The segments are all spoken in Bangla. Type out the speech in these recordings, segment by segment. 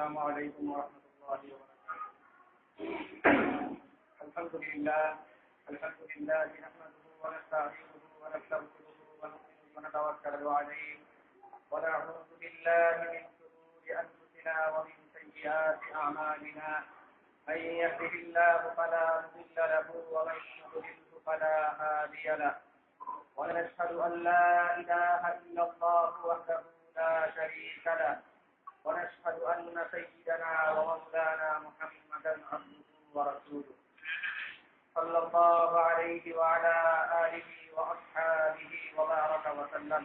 السلام عليكم ورحمة الله وبركاته. الحمد لله نحمده ونستعينه ونستغفره ونؤمن ونتوكل عليه ونعوذ بالله من شرور أنفسنا ومن سيئات أعمالنا. من يهده الله فلا مضل له ومن يضلل فلا هادي له. ونشهد أن لا إله إلا الله وحده لا شريك له. ونشهد أن سيدنا ومولانا محمدا عبده ورسوله صلى الله عليه وعلى آله وأصحابه وبارك وسلم.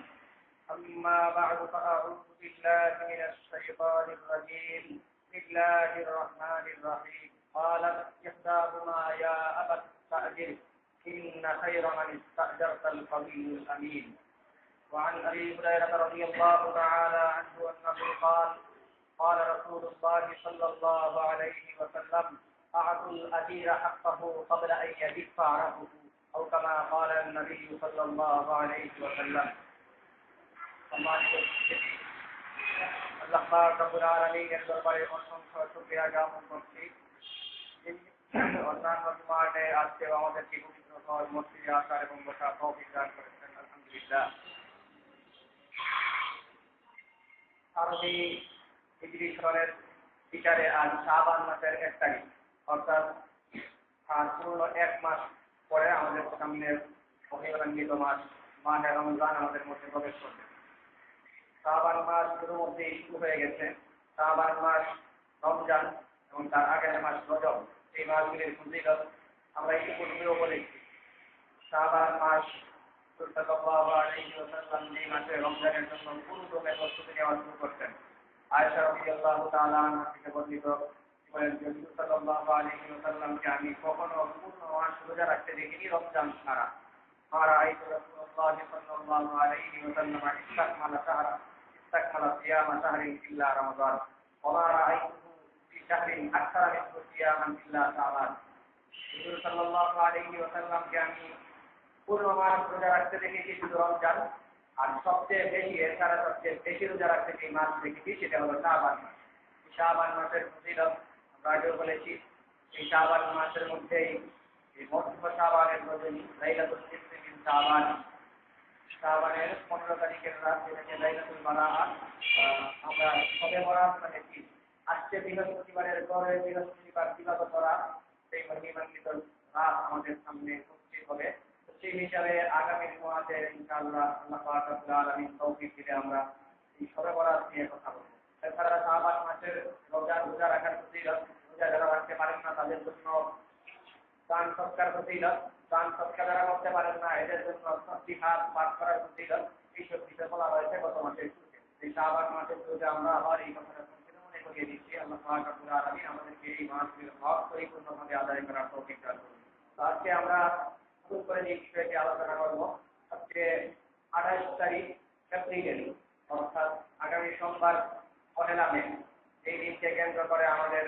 أما بعد فأعوذ بالله من الشيطان الرجيم. بسم الله الرحمن الرحيم. قالت إحداهما يا أبت استأجره إن خير من استأجرت القوي الأمين. وعن أبي هريرة رضي الله تعالى عنه أنه قال قال رسول الله صلى الله عليه وسلم أعطوا الأجير حقه قبل أن يدفع رهبه أو كما قال النبي صلى الله عليه وسلم. আল্লাহ পাক রব্বুল আলামিনের দরবারে অসংখ্য শুকরিয়া জ্ঞাপন করছি। অন্যান্য জুমাতে আজকে আমাদেরকে পবিত্র ঘর মসজিদে আসার এবং বসার তৌফিক দান করেছেন, আলহামদুলিল্লাহ। আরবি হিজরি সনের বিচারে আজ শাবান মাসের 1 তারিখ, অর্থাৎ আর পুরো 1 মাস পরে আমাদের সামনের মহিমান্বিত মাস মাহে রমজান আমাদের মধ্যে প্রবেশ করবে। শাবান মাস শুরুর মধ্যেই শুরু হয়ে গেছে। শাবান মাস, রমজান এবং তার আগের মাস রজব, এই মাসগুলির ফজিলত আমরা ইতিপূর্বেও বলেছি। শাবান মাস সাল্লাল্লাহু আলাইহি ওয়াসাল্লাম এই মাসে রমজানের জন্য পূর্ণরূপে প্রস্তুতি নেওয়া শুরু করতেন। আয়েশা রাদিয়াল্লাহু তাআলা আনহা থেকে বর্ণিত, বলেন যে রাসূল সাল্লাল্লাহু আলাইহি ওয়াসাল্লামকে আমি কখনো পূর্ণ মাস রোজা রাখতে দেখিনি রমজান ছাড়া। আর আয়েশা রাসূলুল্লাহ সাল্লাল্লাহু আলাইহি ওয়াসাল্লাম ইস্তাকমালা সিয়ামা শাহরিন ইল্লা রমাদান ওয়া মা রাআইতুহু ফি শাহরিন আকসারা মিন সিয়ামান ইল্লা শাবান। রাসূল সাল্লাল্লাহু আলাইহি ওয়াসাল্লামকে আমি পূর্ণ মাস রোজা রাখতে দেখেছি শুধু রমজান, আর সবচেয়ে বেশি রোজা রাখতে যে মাস দেখেছি সেটা হলো শাবান মাস। শাবান মাসের ফজিলত আমরা আগেও বলেছি। এই শাবান মাসের মধ্যেই এই মধ্যম শাবানের রজনী লাইলাতুল কিসরি মিন শাবান, শাবানের 15 তারিখের রাত যেটাকে লাইলাতুল বারাআত আমরা সবে বরাত বলেছি। আজকে বৃহস্পতিবারের পরে বৃহস্পতিবার দিবাগত রাত, সেই মহিমান্বিত রাত আমাদের সামনে উপস্থিত হবে। সেই হিসাবে আগামী জুমাতে ইনশাআল্লাহ আল্লাহ পাক রব্বুল আলামিন তৌফিক দিলে আমরা এই সবে বরাত নিয়ে কথা বলবো। এছাড়া শাবান মাসের রোজা রাখার ফজিলত, রোজা যারা রাখতে পারেন না তাদের জন্য দান সৎকার ফজিলত, দান সৎকার যারা করতে পারেন না এদের জন্য জিহাদ পাঠ করার ফজিলত, এইসব বিষয় বলা হয়েছে গত মাসের শুরুতে। এই শাবান মাসের শুরুতে আমরা আবার এই কথাটা মনে করিয়ে দিচ্ছি। আল্লাহ পাক রব্বুল আলামিন আমাদেরকে এই মাসগুলোর হক পরিপূর্ণভাবে আদায় করার তৌফিক দান করুন। আজকে আমরা শুরু করে এই বিষয়টি আলোচনা করব। আজকে 28 তারিখ এপ্রিল, অর্থাৎ আগামী সোমবার 1 মে। এই দিনকে কেন্দ্র করে আমাদের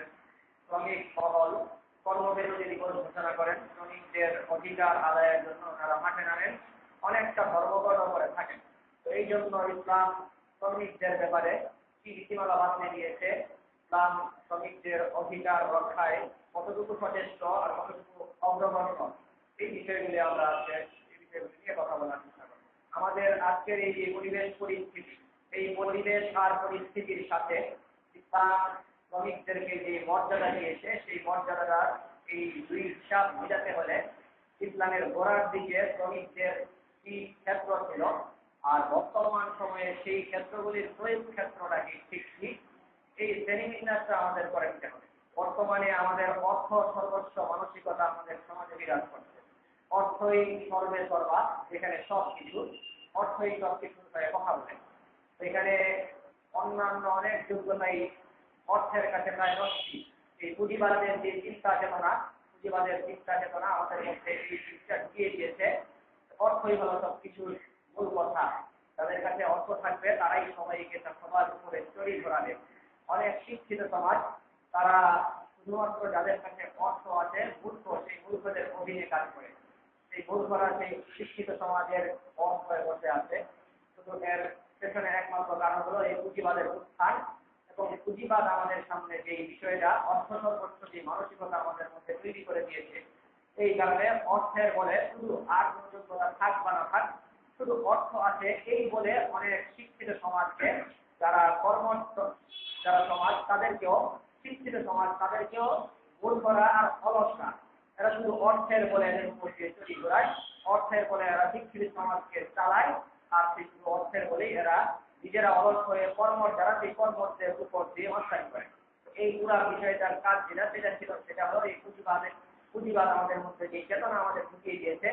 শ্রমিক মহল কর্মবিরতি দিবস ঘোষণা করেন। শ্রমিকদের অধিকার আদায়ের জন্য তারা মাঠে নামেন, অনেকটা ধর্মঘট করে থাকেন। তো এই জন্য ইসলাম শ্রমিকদের ব্যাপারে কি নীতিমালা বানিয়ে দিয়েছে, ইসলাম শ্রমিকদের অধিকার রক্ষায় কতটুকু সচেষ্ট আর কতটুকু অগ্রগণ্য, এই বিষয়গুলি আমরা আজকে এই বিষয়গুলি নিয়ে কথা বলার চেষ্টা করব। আমাদের আজকের এই যে পরিবেশ পরিস্থিতি, এই পরিবেশ আর পরিস্থিতির সাথে ইসলাম শ্রমিকদেরকে যে মর্যাদা দিয়েছে, সেই মর্যাদাটা এই দুই হিসাব মেটাতে হলে ইসলামের গোড়ার দিকে শ্রমিকদের কি ক্ষেত্র ছিল আর বর্তমান সময়ে সেই ক্ষেত্রগুলির প্রয়োগ ক্ষেত্রটা কি ঠিক ঠিক, এই শ্রেণীবিন্যাসটা আমাদের করে নিতে হবে। বর্তমানে আমাদের অর্থ সর্বস্ব মানসিকতা আমাদের সমাজে বিরাজ করছে। অর্থই সর্বে সর্বা, যেখানে সবকিছু অর্থই সবকিছু কথা বলে। এখানে অন্যান্য অনেক যোগ্যতাই অর্থের কাছে প্রায় নষ্টি। এই পুঁজিবাদের যে চিন্তা চেতনা আমাদের মধ্যে এই চিন্তা ঢুকিয়ে দিয়েছে, অর্থই হলো সবকিছুর মূল কথা। তাদের কাছে অর্থ থাকবে, তারাই সবাইকে তার সবার উপরে চড়ি ধরাবে। অনেক শিক্ষিত সমাজ, তারা শুধুমাত্র যাদের কাছে অর্থ আছে মূর্খ, সেই মূর্খদের অধীনে কাজ করে। সেই মূর্খরা সেই শিক্ষিত সমাজের অংশ হয়ে বসে আছে। শুধু এর পেছনে একমাত্র কারণ হলো এই পুঁজিবাদের উত্থান এবং পুঁজিবাদ আমাদের সামনে যে বিষয়টা অর্থ সর্বোচ্চ যে মানসিকতা আমাদের মধ্যে তৈরি করে দিয়েছে, এই কারণে অর্থের বলে শুধু আর কোনো যোগ্যতা থাক বা না থাক, শুধু অর্থ আছে এই বলে অনেক শিক্ষিত সমাজকে যারা কর্মঠ যারা সমাজ তাদেরকেও শিক্ষিত সমাজ তাদেরকেও ভুল করা আর অলসা, এরা শুধু অর্থের বলে এদের উপর দিয়ে চুরি ঘোরায়, অর্থের বলে এরা শিক্ষিত সমাজকে চালায়, আর সেই শুধু অর্থের বলেই এরা নিজেরা অলস হয়ে কর্মর দ্বারা সেই কর্মদের উপর দিয়ে অত্যাচার করে। এই পুরা বিষয়টার কাজ যেটা সেটা ছিল সেটা হলো এই পুঁজিবাদ আমাদের মধ্যে যে চেতনা আমাদের ঢুকিয়ে দিয়েছে,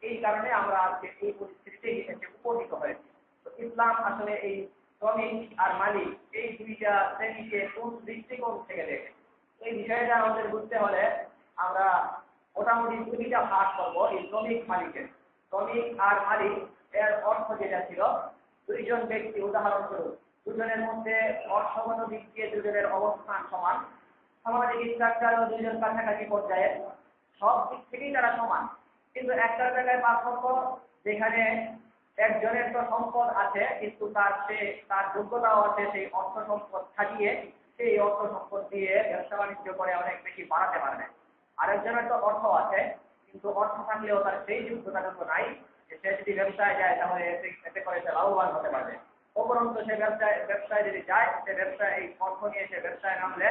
এই কারণে আমরা আজকে এই পরিস্থিতিতে এসে উপনীত হয়েছি। তো ইসলাম আসলে এই শ্রমিক আর মালিক এই দুইটা শ্রেণীকে কোন দৃষ্টিকোণ থেকে দেখে, এই বিষয়টা আমাদের বুঝতে হলে আমরা মোটামুটি দুইটা ভাগ করবো এই শ্রমিক মালিকের। শ্রমিক আর মালিক এর অর্থ যেটা ছিল, দুইজন ব্যক্তি উদাহরণস্বরূপ দুজনের মধ্যে অর্থগত দিক দিয়ে দুজনের অবস্থান সমান, সামাজিক স্ট্রাকচারও দুইজন কাছাকাছি পর্যায়ে, সব দিক থেকেই তারা সমান, কিন্তু একটা জায়গায় পার্থক্য, যেখানে একজনের তো সম্পদ আছে কিন্তু তার যোগ্যতাও আছে সেই অর্থ সম্পদ থাকিয়ে সেই অর্থ সম্পদ দিয়ে ব্যবসা বাণিজ্য করে অনেক বেশি বাড়াতে পারবে। আরেকজনের তো অর্থ আছে কিন্তু অর্থ থাকলেও তার সেই যোগ্যতাটুকু নাই যে সে যদি ব্যবসায় যায় তাহলে এতে করে সে লাভবান হতে পারবে। উপরন্তু সে ব্যবসায় যদি যায়, সে ব্যবসায় এই অর্থ নিয়ে সে ব্যবসায় নামলে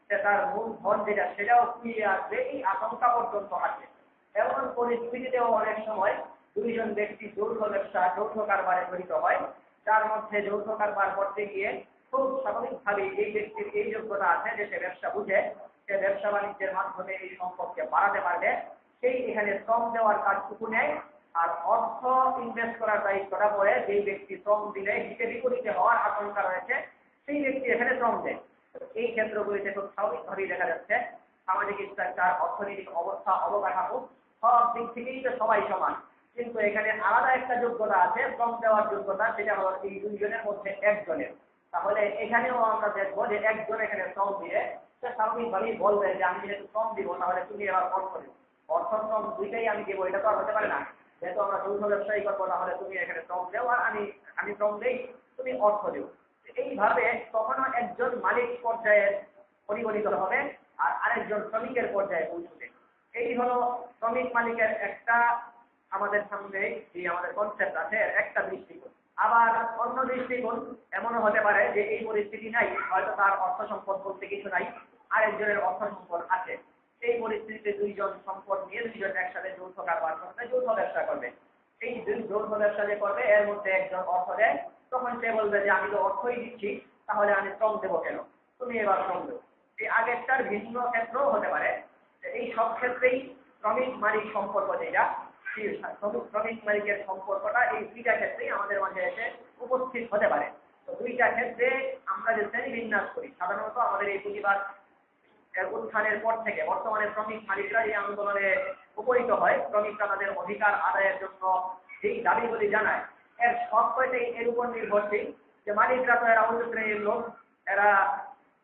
সে তার মূল ধন যেটা সেটাও ফিরিয়ে আসবে, এই আশঙ্কা পর্যন্ত আছে। এমন পরিস্থিতিতেও অনেক সময় দুইজন ব্যক্তি যৌথ ব্যবসা যৌথ কারবারে জড়িত হয়, যার মধ্যে যৌথ কারবার করতে গিয়ে খুব স্বাভাবিকভাবে এই ব্যক্তির এই যোগ্যতা আছে যে সে ব্যবসা বুঝে, সে ব্যবসা বাণিজ্যের মাধ্যমে এই সম্পদকে বাড়াতে পারবে, সেই এখানে শ্রম দেওয়ার কাজটুকু নেয়, আর অর্থ ইনভেস্ট করার দায়িত্বটা পড়ে যেই ব্যক্তি শ্রম দিলে হিতে বিপরীতে হওয়ার আশঙ্কা রয়েছে সেই ব্যক্তি এখানে শ্রম দেয়। এই ক্ষেত্রগুলিতে খুব স্বাভাবিকভাবেই দেখা যাচ্ছে সামাজিক স্ট্রাকচার, অর্থনৈতিক অবস্থা, অবকাঠামো সব দিক থেকেই তো সবাই সমান, কিন্তু এখানে আলাদা একটা যোগ্যতা আছে শ্রম দেওয়ার যোগ্যতা, সেটা হলো এই দুইজনের মধ্যে একজনের। তাহলে এখানেও আমরা দেখবো যে একজন এখানে শ্রম দিয়ে সে স্বাভাবিকভাবেই বলবে যে আমি যেহেতু শ্রম দিব তাহলে তুমি এবার অর্থ দিও, অর্থ শ্রম দুইটাই আমি দেবো, এটা তো আর হতে পারে না। যেহেতু আমরা যৌথ ব্যবসায়ী করবো তাহলে তুমি এখানে শ্রম দেও আর আমি শ্রম দেই, তুমি অর্থ দেও। এইভাবে কখনো একজন মালিক পর্যায়ে পরিগণিত হবে আর আরেকজন শ্রমিকের পর্যায়ে পৌঁছবে। এই হলো শ্রমিক মালিকের একটা আমাদের সামনে যে আমাদের কনসেপ্ট আছে একটা দৃষ্টিকোণ। আবার অন্য দৃষ্টিকোণ এমনও হতে পারে যে এই পরিস্থিতি নাই, হয়তো তার অর্থ সম্পদ বলতে কিছু নাই, আরেকজনের অর্থ সম্পদ আছে, এই পরিস্থিতিতে দুইজন সম্পদ নিয়ে দুইজন একসাথে যৌথ কারবার করবে, যৌথ ব্যবসা করবে। এই দুই যৌথ ব্যবসা যে করবে এর মধ্যে একজন অর্থ দেয়, তখন সে বলবে যে আমি তো অর্থই দিচ্ছি তাহলে আমি শ্রম দেবো কেন, তুমি এবার শ্রম দেবো। এই আগেরটার ভিন্ন ক্ষেত্রও হতে পারে, এই সব ক্ষেত্রেই শ্রমিক মালিক সম্পর্ক যেটা, শ্রমিক মালিকের সম্পর্কটা এই দুইটা ক্ষেত্রেই আমাদের মাঝে এসে উপস্থিত হতে পারে। তো দুইটা ক্ষেত্রে আমরা যে শ্রেণী বিন্যাস করি সাধারণত আমাদের এই প্রতিবাদ উত্থানের পর থেকে বর্তমানে শ্রমিক মালিকরা এই আন্দোলনে উপনীত হয়, শ্রমিকরা তাদের অধিকার আদায়ের জন্য যেই দাবিগুলি জানায় এর সব কয়টাই এর উপর নির্ভরশীল যে মালিকরা তো এরা উচ্চ শ্রেণীর লোক, এরা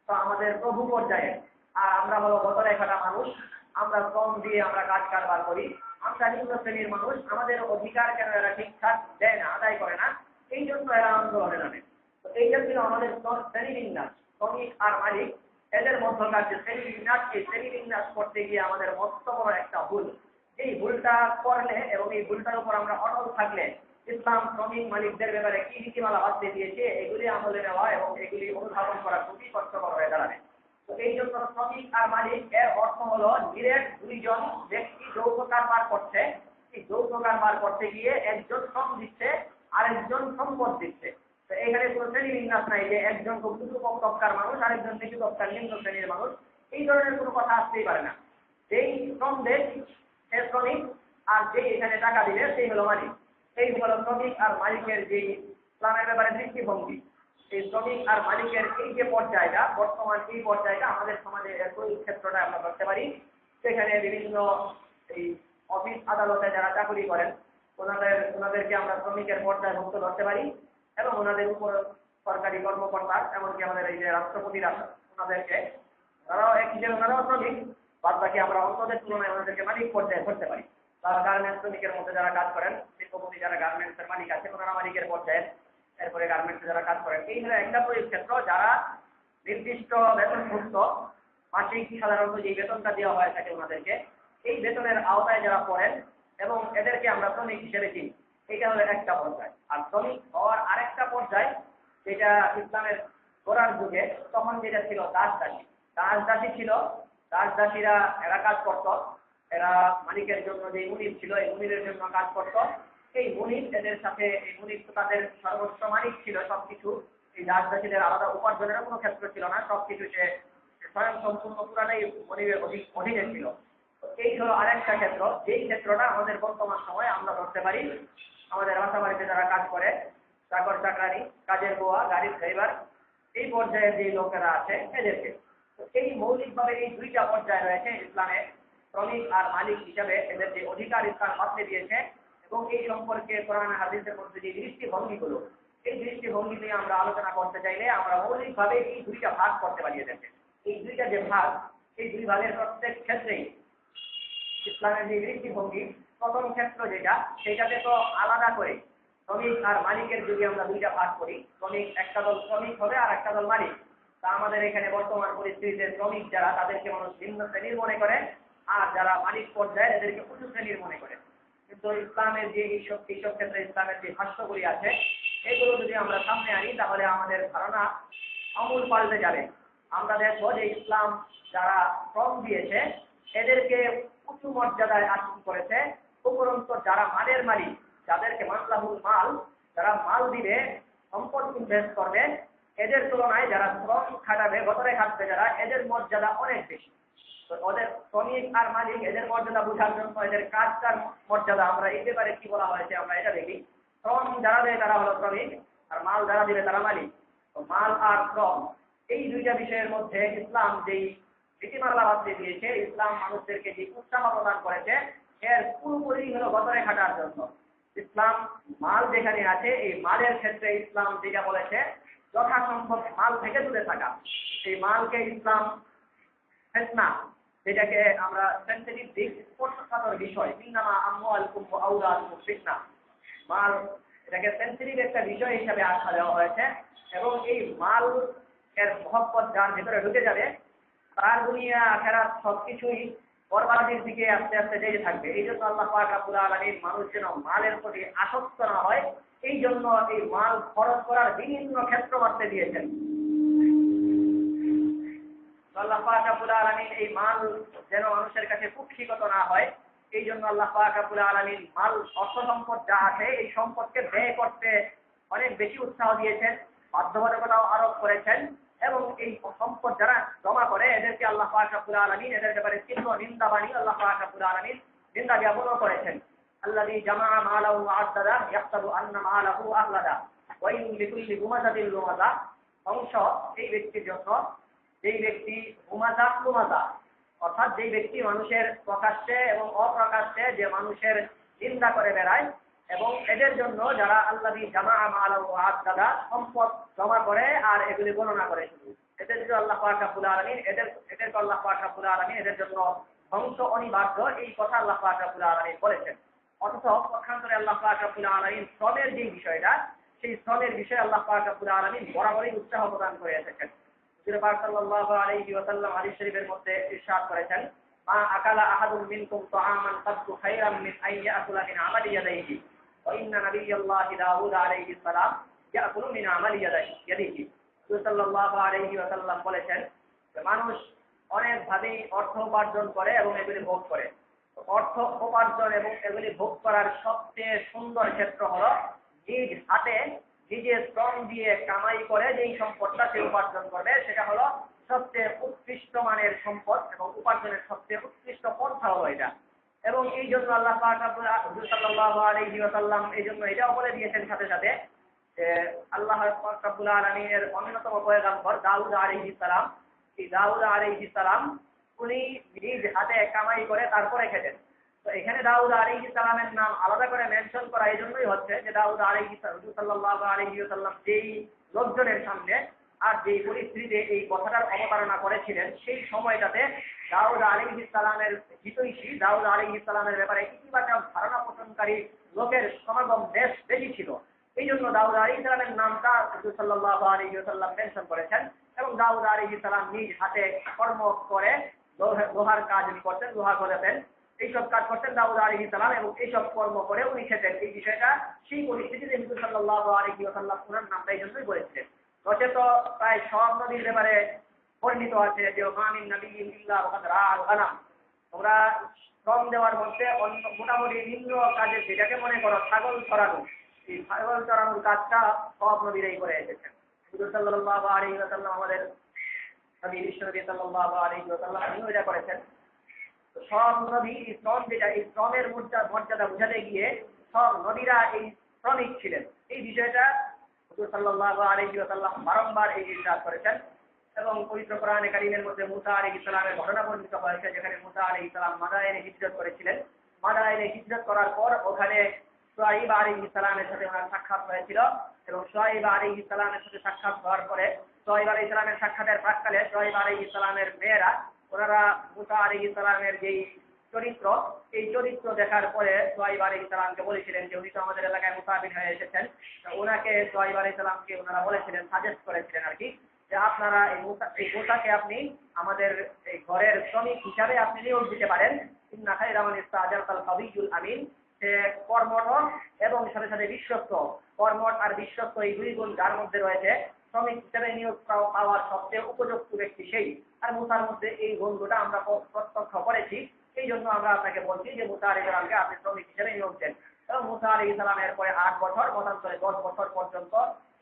তো আমাদের প্রভু পর্যায়ে, আর আমরা হলো গতরেখাটা মানুষ, আমরা শ্রম দিয়ে আমরা কাজ কারবার করি, আমরা নিম্ন শ্রেণীর মানুষ, আমাদের অধিকার কেন এরা ঠিকঠাক দেয় না, আদায় করে না, এই জন্য এরা আন্দোলনে নামে। তো এইটা ছিল আমাদের শ্রেণী বিন্যাস। শ্রমিক আর মালিক এদের মধ্যকার যে শ্রেণী বিন্যাস, এই শ্রেণী বিন্যাস করতে গিয়ে আমাদের মস্ত বড় একটা ভুল, এই ভুলটা করলে এবং এই ভুলটার উপর আমরা অটল থাকলে ইসলাম শ্রমিক মালিকদের ব্যাপারে কি নীতিমালা বাঁধতে দিয়েছে এগুলি আমলে নেওয়া এবং এগুলি অনুধাবন করা খুবই কষ্টকর হয়ে দাঁড়াবে। তো এই জন্য শ্রমিক আর মালিক এর অর্থ হলো ডিরেক্ট দুইজন ব্যক্তি যৌথ কারবার করছে, এই যৌথ কারবার করতে গিয়ে একজন শ্রম দিচ্ছে আরেকজন সম্পদ দিচ্ছে। তো এখানে কোনো শ্রেণী বিন্যাস নাই যে একজন খুব উঁচু তবকার মানুষ আরেকজন নিচু তবকার নিম্ন শ্রেণীর মানুষ, এই ধরনের কোনো কথা আসতেই পারে না। যেই শ্রম দেয় সে শ্রমিক আর যে এখানে টাকা দিবে সেই হলো মালিক। এই হলো শ্রমিক আর মালিকের যে ইসলামের ব্যাপারে দৃষ্টিভঙ্গি। এই শ্রমিক আর মালিকের এই যে পর্যায়টা, বর্তমান এই পর্যায়টা আমাদের সমাজে একই ক্ষেত্রটা আমরা করতে পারি। সেখানে বিভিন্ন এই অফিস আদালতে যারা চাকরি করেন ওনাদেরকে আমরা শ্রমিকের পর্যায়ে ভুক্ত ধরতে পারি এবং ওনাদের উপর সরকারি কর্মকর্তা এমনকি আমাদের এই যে রাষ্ট্রপতিরা ওনাদেরকে, তারাও এক হিসেবে ওনারাও শ্রমিক, বাদ বাকি আমরা অন্যদের তুলনায় ওনাদেরকে মালিক পর্যায়ে ধরতে পারি। তারা গার্মেন্টস শ্রমিকের মধ্যে যারা কাজ করেন, শিল্পপতি যারা গার্মেন্টসের মালিক আছে ওনারা মালিকের পর্যায়ে, এরপরে গার্মেন্টসে যারা কাজ করেন, এই হলো একটা পরিক্ষেত্র যারা নির্দিষ্ট বেতনভুক্ত মাসিক সাধারণত যে বেতনটা দেওয়া হয় থাকে ওনাদেরকে, এই বেতনের আওতায় যারা পড়েন এবং এদেরকে আমরা শ্রমিক হিসেবে চিনি। এটা হলো একটা পর্যায়। আর শ্রমিক হওয়ার আরেকটা পর্যায়, যেটা ইসলামের গোড়ার যুগে তখন যেটা ছিল দাস দাসী। দাস দাসী ছিল, দাস দাসীরা এরা কাজ করত, এরা মালিকের জন্য যে মুনির ছিল এই মুনিরের জন্য কাজ করত। এই মুনির এদের সাথে, এই মুনির তো তাদের সর্বোচ্চ মালিক ছিল সবকিছু। এই দাস দাসীদের আলাদা উপার্জনের কোনো ক্ষেত্র ছিল না, সবকিছু সে স্বয়ং সম্পূর্ণ পুরাটাই মুনিরের অধীনে ছিল। এই হলো আরেকটা ক্ষেত্র, যেই ক্ষেত্রটা আমাদের বর্তমান সময়ে আমরা ধরতে পারি আমাদের বাসা বাড়িতে যারা কাজ করে, চাকর চাকরানি, কাজের বুয়া, গাড়ির ড্রাইভার, এই পর্যায়ের যে লোকেরা আছে এদেরকে। তো এই মৌলিকভাবে এই দুইটা পর্যায় রয়েছে ইসলামে, শ্রমিক আর মালিক হিসাবে এদের যে অধিকার ইসলাম বাতলে দিয়েছে। এবং এই সম্পর্কে কোরআন হাদিসের মধ্যে যে দৃষ্টিভঙ্গিগুলো, এই দৃষ্টিভঙ্গি নিয়ে আমরা আলোচনা করতে চাইলে আমরা মৌলিকভাবে এই দুইটা ভাগ করতে পারি এদেরকে। এই দুইটা যে ভাগ, এই দুই ভাগের প্রত্যেক ক্ষেত্রেই ইসলামের যে দৃষ্টিভঙ্গি, প্রথম ক্ষেত্র যেটা, সেটাতে তো আলাদা করে শ্রমিক আর মালিকের যদি আমরা দুইটা ভাগ করি, শ্রমিক একটা দল শ্রমিক হবে আর একটা দল মালিক। তা আমাদের এখানে বর্তমান পরিস্থিতিতে শ্রমিক যারা, তাদেরকে মানুষ ভিন্ন শ্রেণীর মনে করে, আর যারা মালিক পর্যায়ে এদেরকে উঁচু শ্রেণীর মনে করে। কিন্তু ইসলামের যে এইসব ক্ষেত্রে ইসলামের যে ভাষ্যগুলি আছে, এগুলো যদি আমরা সামনে আনি তাহলে আমাদের ধারণা আমূল পাল্টে যাবে। আমরা দেখবো যে ইসলাম যারা শ্রম দিয়েছে এদেরকে উঁচু মর্যাদায় আসীন করেছে। উপরন্ত যারা মালের মালিক, যাদেরকে মানলাহুল মাল, যারা মাল দিবে, সম্পদ ইনভেস্ট করবে, এদের তুলনায় যারা শ্রম খাটাবে, গতরে খাটবে যারা, এদের মর্যাদা অনেক বেশি। তো ওদের শ্রমিক আর মালিক এদের মর্যাদা বোঝার জন্য এদের কাজটার মর্যাদা আমরা এই ব্যাপারে কি বলা হয়েছে আমরা এটা দেখি। শ্রম যারা দেয় তারা হলো শ্রমিক, আর মাল যারা দিবে তারা মালিক। তো মাল আর শ্রম এই দুইটা বিষয়ের মধ্যে ইসলাম যেই নীতিমালা বাতলে দিয়েছে, ইসলাম মানুষদেরকে যে উৎসাহ প্রদান করেছে, এর পুরোপুরি হলো গতরে খাটার জন্য। ইসলাম মাল যেখানে আছে, এই মালের ক্ষেত্রে ইসলাম যেটা বলেছে যথাসম্ভব মাল থেকে দূরে থাকা। এই মালকে ইসলাম ফিতনা, যেটাকে আমরা সেনসিটিভ দিক, স্পর্শকাতর বিষয়, ইন্নামা আমওয়ালুকুম ওয়া আওলাদুকুম ফিতনা, মাল এটাকে সেনসিটিভ একটা বিষয় হিসাবে আখ্যা দেওয়া হয়েছে। এবং এই মাল এর মহব্বত যার ভিতরে ঢুকে যাবে, তার দুনিয়া আখিরাত সবকিছুই বরবাদের দিকে আস্তে আস্তে যেতে থাকবে। এই জন্য আল্লাহ পাক রব্বুল আলামিন মানুষ যেন মালের প্রতি আসক্ত না হয়, এই জন্য এই মাল খরচ করার বিভিন্ন ক্ষেত্র বাতলে দিয়েছেন। আল্লাহ পাক রব্বুল আলামিন এই মাল যেন মানুষের কাছে কুক্ষিগত না হয়, এই জন্য আল্লাহ পাক রব্বুল আলামিন মাল, অর্থ সম্পদ যা আছে এই সম্পদকে ব্যয় করতে অনেক বেশি উৎসাহ দিয়েছেন, বাধ্যবাধকতাও আরোপ করেছেন। এবং এই সম্পদ যারা জমা করে এদেরকে আল্লাহ পাক রব্বুল আলামিন এদের ব্যাপারে তীব্র নিন্দা বাণী আল্লাহ পাক রব্বুল আলামিন নিন্দা জ্ঞাপনও করেছেন। আল্লাযী জামাআ মালাহু ওয়া আদ্দাদা ইয়াহসাবু আন্না মালাহু আখলাদা ওয়াইলুল লিকুল্লি হুমাযাতিল লুমাযা। ধ্বংস এই ব্যক্তির জন্য যেই ব্যক্তি হুমাযা, অর্থাৎ যেই ব্যক্তি মানুষের প্রকাশ্যে এবং অপ্রকাশ্যে যে মানুষের নিন্দা করে বেড়ায়, এবং এদের জন্য যারা আল্লাযী জামাআ মালাহু ওয়া আদ্দাদা, সম্পদ জমা করে আর এগুলি গণনা করে, এদের জন্য আল্লাহ পাক রব্বুল আলামিন এদেরকে আল্লাহ পাক রব্বুল আলামিন এদের জন্য ধ্বংস অনিবার্য, এই কথা আল্লাহ পাক রব্বুল আলামিন বলেছেন। অথচ পক্ষান্তরে আল্লাহ পাক রব্বুল আলামিন শ্রমের যে বিষয়টা, সেই শ্রমের বিষয়ে আল্লাহ পাক রব্বুল আলামিন বরাবরই উৎসাহ প্রদান করে এসেছেন। রাসূল পাক সাল্লাল্লাহু আলাইহি ওয়াসাল্লাম হাদিস শরীফের মধ্যে ইরশাদ করেছেন, মা আকালা আহাদুম মিনকুম তাআমান কাতু খায়রাম মিন আন ইয়াকুলা মিন আমালি ইয়াদাইহি ওয়া ইন্না নাবিয়াল্লাহি দাউদ আলাইহিস সালাম ইয়াকুলু মিন আমালি ইয়াদিহি। রাসূল সাল্লাল্লাহু আলাইহি ওয়াসাল্লাম বলেছেন যে মানুষ অনেক ভাবে অর্থ উপার্জন করে এবং এগুলি ভোগ করে। অর্থ উপার্জন এবং এগুলি ভোগ করার সবচেয়ে সুন্দর ক্ষেত্র হলো নিজ হাতে নিজে শ্রম দিয়ে কামাই করে যেই সম্পদটা সে উপার্জন করবে, সেটা হলো সবচেয়ে উৎকৃষ্ট মানের সম্পদ এবং উপার্জনের সবচেয়ে উৎকৃষ্ট পন্থা হলো এটা। এবং এই জন্য আল্লাহ পাক সাল্লাল্লাহু আলাইহি ওয়াসাল্লাম এই জন্য এটাও বলে দিয়েছেন সাথে সাথে যে আল্লাহ পাক রব্বুল আলামিনের অন্যতম পয়গম্বর দাউদ আলাইহিস সালাম, এই দাউদ আলাইহিস সালাম উনি নিজ হাতে কামাই করে তারপরে খেতেন। তো এখানে দাউদ আলাইহিস সালামের নাম আলাদা করে মেনশন করা এই জন্যই হচ্ছে যে দাউদ আলাইহিস সাল্লাল্লাহু আলাইহি ওয়াসাল্লাম যেই লোকজনের সামনে আর যেই পরিস্থিতিতে এই কথাটার অবতারণা করেছিলেন, সেই সময়টাতে দাউদ আলাইহিস সালামের হিতৈষী, দাউদ আলাইহিস সালামের ব্যাপারে ইতিবাচক ধারণা পোষণকারী লোকের সমাগম বেশ বেশি ছিল। এই জন্য দাউদ আলাইহিস সালামের নামটা রাসূল সাল্লাল্লাহু আলাইহি ওয়াসাল্লাম মেনশন করেছেন। এবং দাউদ আলাইহিস সালাম নিজ হাতে কর্ম করে লোহার কাজ করতেন, লোহা গলাতেন, এইসব কাজ করতেন দাউদ আলাইহিস সালাম, এবং এইসব কর্ম করে উনি খেতেন। এই বিষয়টা সেই পরিস্থিতিতে রাসূল সাল্লাল্লাহু আলাইহি ওয়াসাল্লাম ওনার নামটা এই জন্যই বলেছিলেন। নচেত প্রায় সব নবীর ব্যাপারে বর্ণিত আছে যে মামিন নাবিয়্যিন ইল্লা ওয়াকাদ রাআল গানাম, তোমরা শ্রম দেওয়ার মধ্যে মোটামুটি নিম্ন কাজে যেটাকে মনে করো ছাগল চড়ানো, এই ছাগল চড়ানোর কাজটা সব নবীরাই করে এসেছেন। রাসূল সাল্লাল্লাহু আলাইহি ওয়াসাল্লাম আমাদের নবী বিশ্বনবী সাল্লাল্লাহু আলাইহি ওয়াসাল্লাম তিনিও এটা করেছেন। সব নবী শ্রম যেটা, এই শ্রমের মর্যাদা বোঝাতে গিয়ে সব নবীরা এই শ্রমিক ছিলেন, এই বিষয়টা রাসূল সাল্লাল্লাহু আলাইহি ওয়াসাল্লাম বারংবার এই ইরশাদ করেছেন। এবং পবিত্র কোরআনে কারীমের মধ্যে মুসা আলাইহিস সালামের ঘটনা বর্ণিত হয়েছে, যেখানে মুসা আলাইহিস সালাম মাদায়েনে হিজরত করেছিলেন। মাদায়েনে হিজরত করার পর ওখানে শুআয়ব আলাইহিস সালামের সাথে ওনার সাক্ষাৎ হয়েছিল, এবং শুআয়ব আলাইহিস সালামের সাথে সাক্ষাৎ হওয়ার পরে শুআয়ব আলাইহিস সালামের সাক্ষাতের প্রাক্কালে শুআয়ব আলাইহিস সালামের মেয়েরা ওনারা মুসা আলাইহিস সালামের যেই চরিত্র, এই চরিত্র দেখার পরে শুআয়ব আলাইহিস সালামকে বলেছিলেন যে উনি তো আমাদের এলাকায় মুসাফির হয়ে এসেছেন। ওনাকে শুআয়ব আলাইহিস সালামকে ওনারা বলেছিলেন, সাজেস্ট করেছিলেন আর কি, যে আপনারা এই মুসাকে আপনি আমাদের এই ঘরের শ্রমিক হিসাবে আপনি নিয়োগ দিতে পারেন। ইন্না খায়রা মান ইসতাজারতাল কাবিয়ুল আমিন, সে কর্মঠ এবং সাথে সাথে বিশ্বস্ত। কর্মঠ আর বিশ্বস্ত এই দুই গুণ যার মধ্যে রয়েছে, শ্রমিক হিসেবে নিয়োগ পাওয়ার সবচেয়ে উপযুক্ত ব্যক্তি সেই। আর মুসার মধ্যে এই গুণটা আমরা প্রত্যক্ষ করেছি, এই জন্য আমরা আপনাকে বলছি যে মুসা আলাইহিস সালামকে আপনি শ্রমিক হিসেবে নিয়োগ দেন। এবং মুসা আলাইহিস সালামের পরে 8 বছর, মতান্তরে 10 বছর পর্যন্ত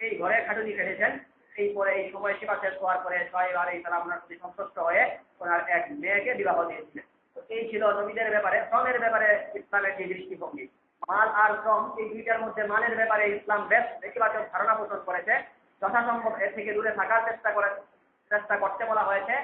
এই ঘরে খাটুনি খেটেছেন। এই পরে এই সময় সীমা শেষ হওয়ার পরে শুআয়ব আলাইহিস সালাম ওনার প্রতি সন্তুষ্ট হয়ে ওনার এক মেয়েকে বিবাহ দিয়েছিলেন। তো এই ছিল নবীদের ব্যাপারে শ্রমের ব্যাপারে ইসলামের যে দৃষ্টিভঙ্গি। মাল আর শ্রম, এই দুইটার মধ্যে মালের ব্যাপারে ইসলাম বেশ নেতিবাচক ধারণা পোষণ করেছে। যথাসম্ভব এর থেকে দূরে থাকার চেষ্টা করতে বলা হয়েছে।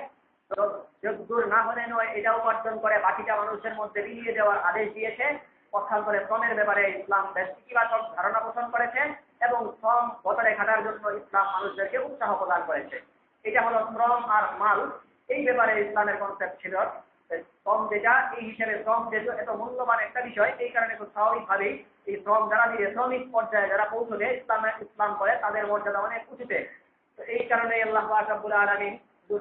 তো যদ্দূর না হলে নয়, এটা উপার্জন করে বাকিটা মানুষের মধ্যে বিলিয়ে দেওয়ার আদেশ দিয়েছে। পক্ষান্তরে শ্রমের ব্যাপারে ইসলাম বেশ ইতিবাচক ধারণা পোষণ করেছে, এবং শ্রম বদলে খাটার জন্য ইসলাম মানুষদেরকে উৎসাহ প্রদান করেছে। এটা হলো শ্রম আর মাল, এই ব্যাপারে ইসলামের কনসেপ্ট ছিল। শ্রম যেটা, এই হিসেবে শ্রম যেহেতু এত মূল্যবান একটা বিষয়, এই কারণে খুব স্বাভাবিকভাবেই এই শ্রম যারা দিয়ে শ্রমিক পর্যায়ে যারা পৌঁছবে ইসলাম করে, তাদের মর্যাদা অনেক উঁচুতে। তো এই কারণে আল্লাহ পাক রব্বুল আলামিন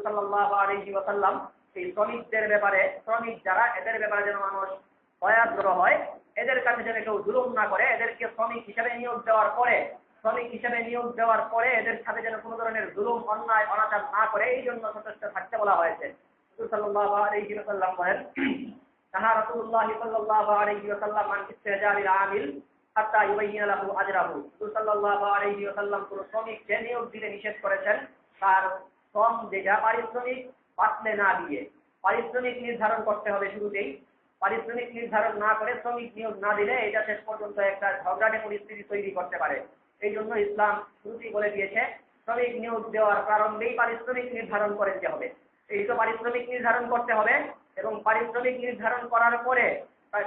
সাল্লাল্লাহু আলাইহি ওয়াসাল্লাম এই শ্রমিকদের ব্যাপারে, শ্রমিক যারা, এদের ব্যাপারে যেন মানুষ দয়াদ্র হয়, এদের কাছে যেন কেউ জুলুম না করে, এদেরকে শ্রমিক হিসেবে নিয়োগ দেওয়ার পরে এদের সাথে যেন কোনো ধরনের জুলুম, অন্যায়, অনাচার না করে, এই জন্য সচেষ্ট থাকতে বলা হয়েছে। রাসূল সাল্লাল্লাহু আলাইহি ওয়াসাল্লাম বলেন, তাহা রাসূলুল্লাহ সাল্লাল্লাহু আলাইহি ওয়াসাল্লাম মান ইস্তিজারিল আমিল হাত্তা ইউবাইয়িনা লাহু আজরাহু। রাসূল সাল্লাল্লাহু আলাইহি ওয়াসাল্লাম কোন শ্রমিককে নিয়োগ দিতে নিষেধ করেছেন তার শ্রম যেটা পারিশ্রমিক বাতলে না দিয়ে। পারিশ্রমিক নির্ধারণ করতে হবে শুরুতেই। পারিশ্রমিক নির্ধারণ না করে শ্রমিক নিয়োগ না দিলে এটা শেষ পর্যন্ত একটা ঝগড়াটে পরিস্থিতি তৈরি করতে পারে। এই জন্য ইসলাম শুরুতেই বলে দিয়েছে, শ্রমিক নিয়োগ দেওয়ার প্রারম্ভেই পারিশ্রমিক নির্ধারণ করে দিতে হবে। এই তো পারিশ্রমিক নির্ধারণ করতে হবে, এবং পারিশ্রমিক নির্ধারণ করার পরে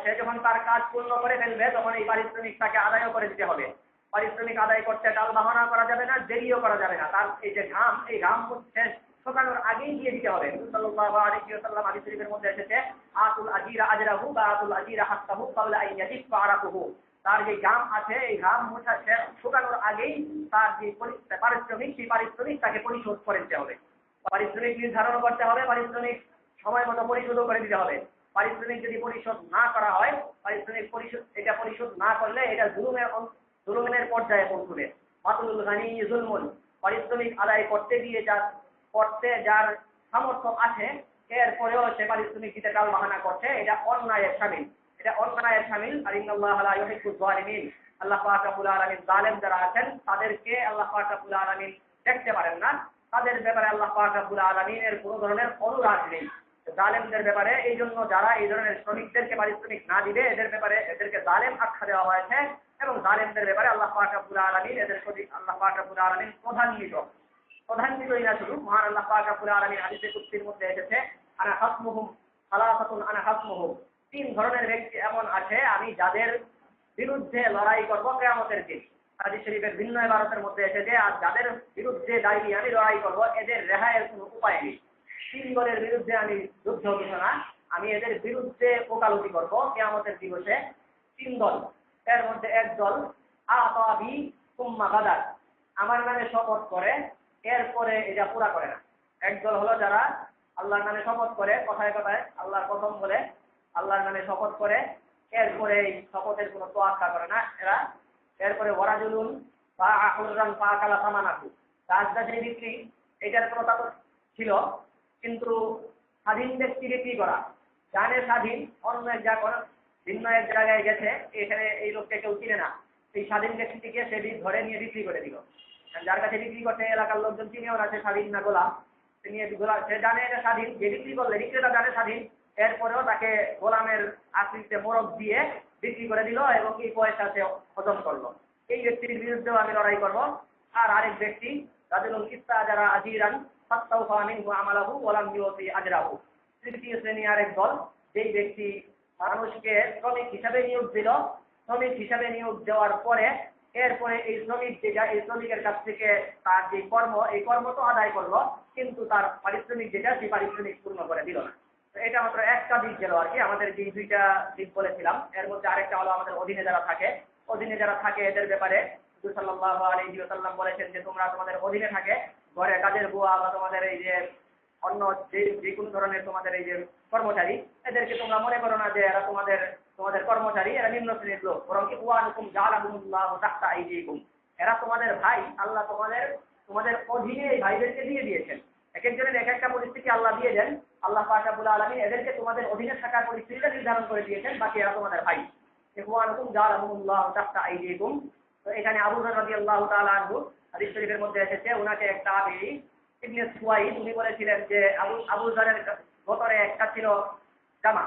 সে যখন তার কাজ পূর্ণ করে ফেলবে, তখন এই পারিশ্রমিক তাকে আদায়ও করে দিতে হবে। পারিশ্রমিক আদায় করতে টাল বাহানা করা যাবে না, দেরিও করা যাবে না। তার এই যে ঘাম, এই ঘাম শেষ শুকানোর আগেই দিয়ে দিতে হবে। সাল্লাল্লাহু আলাইহি ওয়াসাল্লাম হাদিস শরীফের মধ্যে এসেছে, আতুল আজিরা আজরাহু বা আতুল আজিরা হাক্কাহু ক্বাবলা আন ইয়াজিফা আরাকুহু। তার যে ঘাম আছে, এই ঘাম মোছা শুকানোর আগেই তার যে পারিশ্রমিক, সেই পারিশ্রমিক তাকে পরিশোধ করে দিতে হবে। পারিশ্রমিক নির্ধারণ করতে হবে, পারিশ্রমিক সময় মতো পরিশোধও করে দিতে হবে। পারিশ্রমিক যদি পরিশোধ না করা হয়, এটা পরিশোধ না করলে এটা জুলুমের পর্যায়ে পৌঁছবে। মাতুল গানি জুলমুন, পারিশ্রমিক আদায় করতে যার সামর্থ্য আছে, এরপরেও সে পারিশ্রমিক দিতে টাল বাহানা করছে, এটা অন্যায়ের শামিল। আর ইন্নাল্লাহা লা ইউহিব্বুয যালিমিন, আল্লাহ পাক রব্বুল আলামিন জালেম যারা আছেন তাদেরকে আল্লাহ পাক রব্বুল আলামিন দেখতে পারেন না। তাদের ব্যাপারে আল্লাহ পাক রব্বুল আলামিনের কোনো ধরনের অনুরাগ নেই জালেমদের ব্যাপারে। এই জন্য যারা এই ধরনের শ্রমিকদেরকে পারিশ্রমিক না দিবে, এদেরকে জালেম আখ্যা দেওয়া হয়েছে। এবং জালেমদের ব্যাপারে আল্লাহ পাক রব্বুল আলামিন, এদের প্রতি আল্লাহ পাক রব্বুল আলামিন প্রধান্বিতই না শুধু, মহান আল্লাহ পাক রব্বুল আলামিন হাদিসে কুদসির মধ্যে এসেছে, আনা হাসমুহুম সালাসাতুন আনা হাসমুহুম, 3 ধরনের ব্যক্তি এমন আছে, আমি যাদের বিরুদ্ধে লড়াই করব কিয়ামতের দিন। হাদিস শরীফের ভিন্ন ইবারতের মধ্যে এসেছে, আর যাদের বিরুদ্ধে দাঁড়িয়ে আমি লড়াই করব, এদের রেহাইয়ের কোনো উপায় নেই। 3 দলের বিরুদ্ধে আমি যুদ্ধ ঘোষণা, আমি এদের বিরুদ্ধে ওকালতি করব কিয়ামতের দিবসে। 3 দল, এর মধ্যে এক দল আতাবি সুম্মা গাদার, আমার নামে শপথ করে এরপরে এটা পুরা করে না। একদল হলো যারা আল্লাহর নামে শপথ করে, কথায় কথায় আল্লাহর কসম বলে, আল্লাহর নামে শপথ করে, এরপরে এই শপথের কোনো তোয়াক্কা করে না এরা। এরপরে ওয়ারাজুলুন বা আহুরান পা কালা সামানাকু, রাজদাসের বিক্রি এটার কোনো তাৎপর্য ছিল, কিন্তু স্বাধীন ব্যক্তি বিক্রি করা, জানে স্বাধীন, অন্য এক জায়গা ভিন্ন এক জায়গায় গেছে, এখানে এই লোককে কেউ চিনে না, এই স্বাধীন ব্যক্তিকে সে ধরে নিয়ে বিক্রি করে দিল। যার কাছে বিক্রি করতে এলাকার লোকজন চিনেও না সে স্বাধীন না গোলাম, সে নিয়ে গোলাম, সে জানে এটা স্বাধীন, যে বিক্রি করলে বিক্রেতা জানে স্বাধীন, এরপরেও তাকে গোলামের আকৃতিতে মোড়ক দিয়ে বিক্রি করে দিল এবং এই পয়সা সে হজম করলো। এই ব্যক্তির বিরুদ্ধেও আমি লড়াই করব। আর আরেক ব্যক্তি রাজুলুল ইস্তাজারা আজিরান ফাস্তাওফা মিনহু আমালাহু ওয়া লাম ইউতি আজরাহু, তৃতীয় শ্রেণী আরেক দল, যেই ব্যক্তি মানুষকে শ্রমিক হিসাবে নিয়োগ দিল, শ্রমিক হিসাবে নিয়োগ দেওয়ার পরে এরপরে এই শ্রমিক যেটা, এই শ্রমিকের কাছ থেকে তার যে কর্ম, এই কর্ম তো আদায় করলো, কিন্তু তার পারিশ্রমিক যেটা, সেই পারিশ্রমিক পূর্ণ করে দিল না। এটা মাত্র একটা দিক গেল আর কি, আমাদের যে দুইটা দিক বলেছিলাম। এর মধ্যে আরেকটা হলো আমাদের অধীনে যারা থাকে, অধীনে যারা থাকে এদের ব্যাপারে রাসূল সাল্লাল্লাহু আলাইহি ওয়াসাল্লাম বলেছেন যে তোমরা তোমাদের অধীনে থাকে ঘরে কাজের বুয়া বা তোমাদের এই যে অন্য যে কোনো ধরনের তোমাদের এই যে কর্মচারী, এদেরকে তোমরা মনে করো না যে এরা তোমাদের তোমাদের কর্মচারী, এরা নিম্ন শ্রেণীর লোক, বরং ইখওয়ানুকুম জাআলাহুমুল্লাহু তাহতা আইদিকুম, এরা তোমাদের ভাই, আল্লাহ তোমাদের তোমাদের অধীনে এই ভাইদেরকে দিয়ে দিয়েছেন। এক একজনের এক একটা পরিস্থিতি আল্লাহ দিয়ে দেন, আল্লাহ পাক রব্বুল আলামিন এদেরকে তোমাদের অধীনে থাকার পরিস্থিতিটা নির্ধারণ করে দিয়েছেন, বাকি এরা তোমাদের ভাই। ইখওয়ানুকুম জাআলাহুমুল্লাহু তাহতা আইদিকুম। তো এখানে আবু যর রাদিয়াল্লাহু তাআলা আনহু হাদিস শরীফের মধ্যে এসেছে, উনাকে একটা তাবেঈ ইবনে সুয়াইদ উনি বলেছিলেন যে আবু যরের গোতরে একটা ছিল জামা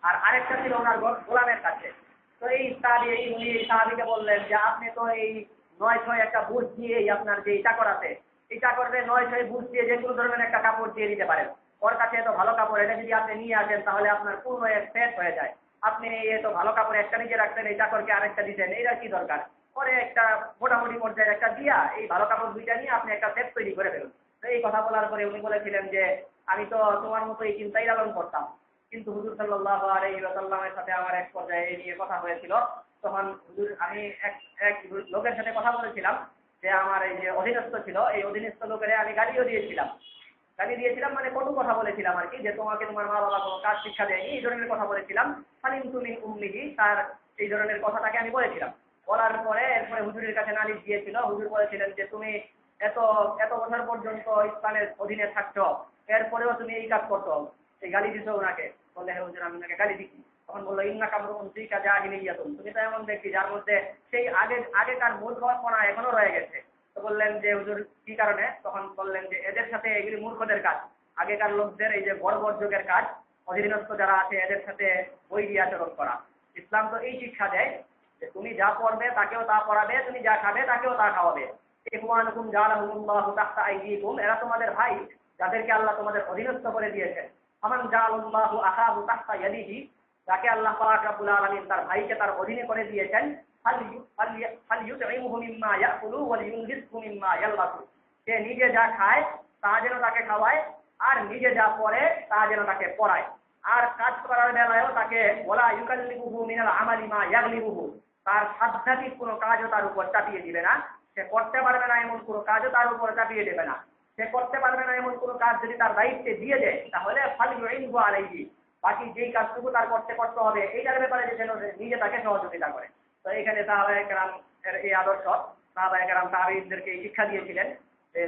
আর আরেকটা ছিল ওনার গোলামের কাছে। তো এই তাবেঈ উনি এই সাহাবীকে বললেন যে আপনি তো এই 9-6 একটা বুঝ দিয়ে আপনার যে চাকর আছে, এই চাকরকে 9-6 বুঝ দিয়ে যে কোনো ধরনের একটা কাপড় দিয়ে দিতে পারেন, ওর কাছে এত ভালো কাপড়, এটা যদি আপনি নিয়ে আসেন তাহলে আপনার পূর্ণ এক সেট হয়ে যায়। আপনি এত ভালো কাপড় একটা নিজে রাখতেন, এই চাকরকে আরেকটা দিতেন, এইটা কি দরকার? পরে একটা মোটামুটি পর্যায়ে একটা দিয়া এই ভালো কাপড় দুইটা নিয়ে আপনি একটা সেট তৈরি করে ফেলুন। তো এই কথা বলার পরে উনি বলেছিলেন যে আমি তো তোমার মতো এই চিন্তাই লালন করতাম, কিন্তু হুজুর সাল্লাল্লাহু আলাইহি ওয়াসাল্লামের সাথে আমার এক পর্যায়ে এই নিয়ে কথা হয়েছিল। তখন হুজুর আমি এক লোকের সাথে কথা বলেছিলাম যে আমার এই যে অধীনস্থ ছিল, এই অধীনস্থ লোকের আমি গালিও দিয়েছিলাম, মানে কটু কথা বলেছিলাম আর কি, যে তোমাকে তোমার মা বাবা কোনো কাজ শিক্ষা দেয়নি, এই ধরনের কথা বলেছিলাম। সালিমতু মিন উম্মিহি, তার এই ধরনের কথাটাকে আমি বলেছিলাম। বলার পরে এরপরে হুজুরের কাছে নালিশ দিয়েছিল। হুজুর বলেছিলেন যে তুমি এত এত বছর পর্যন্ত ইসলামের অধীনে থাকছো, এরপরেও তুমি এই কাজ করছো, এই গালি দিছো ওনাকে। বললে হ্যাঁ হুজুর আমি ওনাকে গালি দিচ্ছি। তখন বললো ইন্নাকা মরউন ফীকা জাহিলিয়াতুন, তুমি তো এমন ব্যক্তি যার মধ্যে সেই আগেকার মূর্খপনা এখনো রয়ে গেছে। তো বললেন যে হুজুর কি কারণে? তখন বললেন যে এদের সাথে এগুলি মূর্খদের কাজ, আগেকার লোকদের এই যে বর্বর যুগের কাজ, অধীনস্থ যারা আছে এদের সাথে বই দিয়ে আচরণ করা। ইসলাম তো এই শিক্ষা দেয় যে তুমি যা পড়বে তাকেও তা পড়াবে, তুমি যা খাবে তাকেও তা খাওয়াবে। ইখওয়ানুকুম জাআলাহুমুল্লাহু তাহতা আইদিকুম, এরা তোমাদের ভাই যাদেরকে আল্লাহ তোমাদের অধীনস্থ করে দিয়েছেন। আমান জাআলাল্লাহু আখাহু তাহতা ইয়াদিহি, যাকে আল্লাহ পাক রব্বুল আলামিন তার ভাইকে তার অধীনে করে দিয়েছেন, ফালইউতইমহু মিম্মা ইয়াকুলু ওয়া লিইউনফিকহু মিম্মা ইয়ালবাসু, সে নিজে যা খায় তা যেন তাকে খাওয়ায়, আর নিজে যা পড়ে তা যেন তাকে পড়ায়, আর কাজ করার বেলায়ও তাকে ওয়ালা ইউকাল্লিফুহু মিনাল আমালি মা ইয়াগলিবুহু, তার সাধ্যাতীত কোনো কাজও তার উপর চাপিয়ে দিবে না। সে করতে পারবে না এমন কোনো কাজও তার উপর চাপিয়ে দেবে না। সে করতে পারবে না এমন কোনো কাজ যদি তার দায়িত্বে দিয়ে দেয়, তাহলে ফালইউইনহু আলাইহি, বাকি যেই কাজটুকু তার করতে হবে এইটার ব্যাপারে যেন নিজে তাকে সহযোগিতা করে। তো এখানে সাহাবায়ে কেরাম এর এই আদর্শ, সাহাবায়ে কেরাম তাবেঈনদেরকে শিক্ষা দিয়েছিলেন যে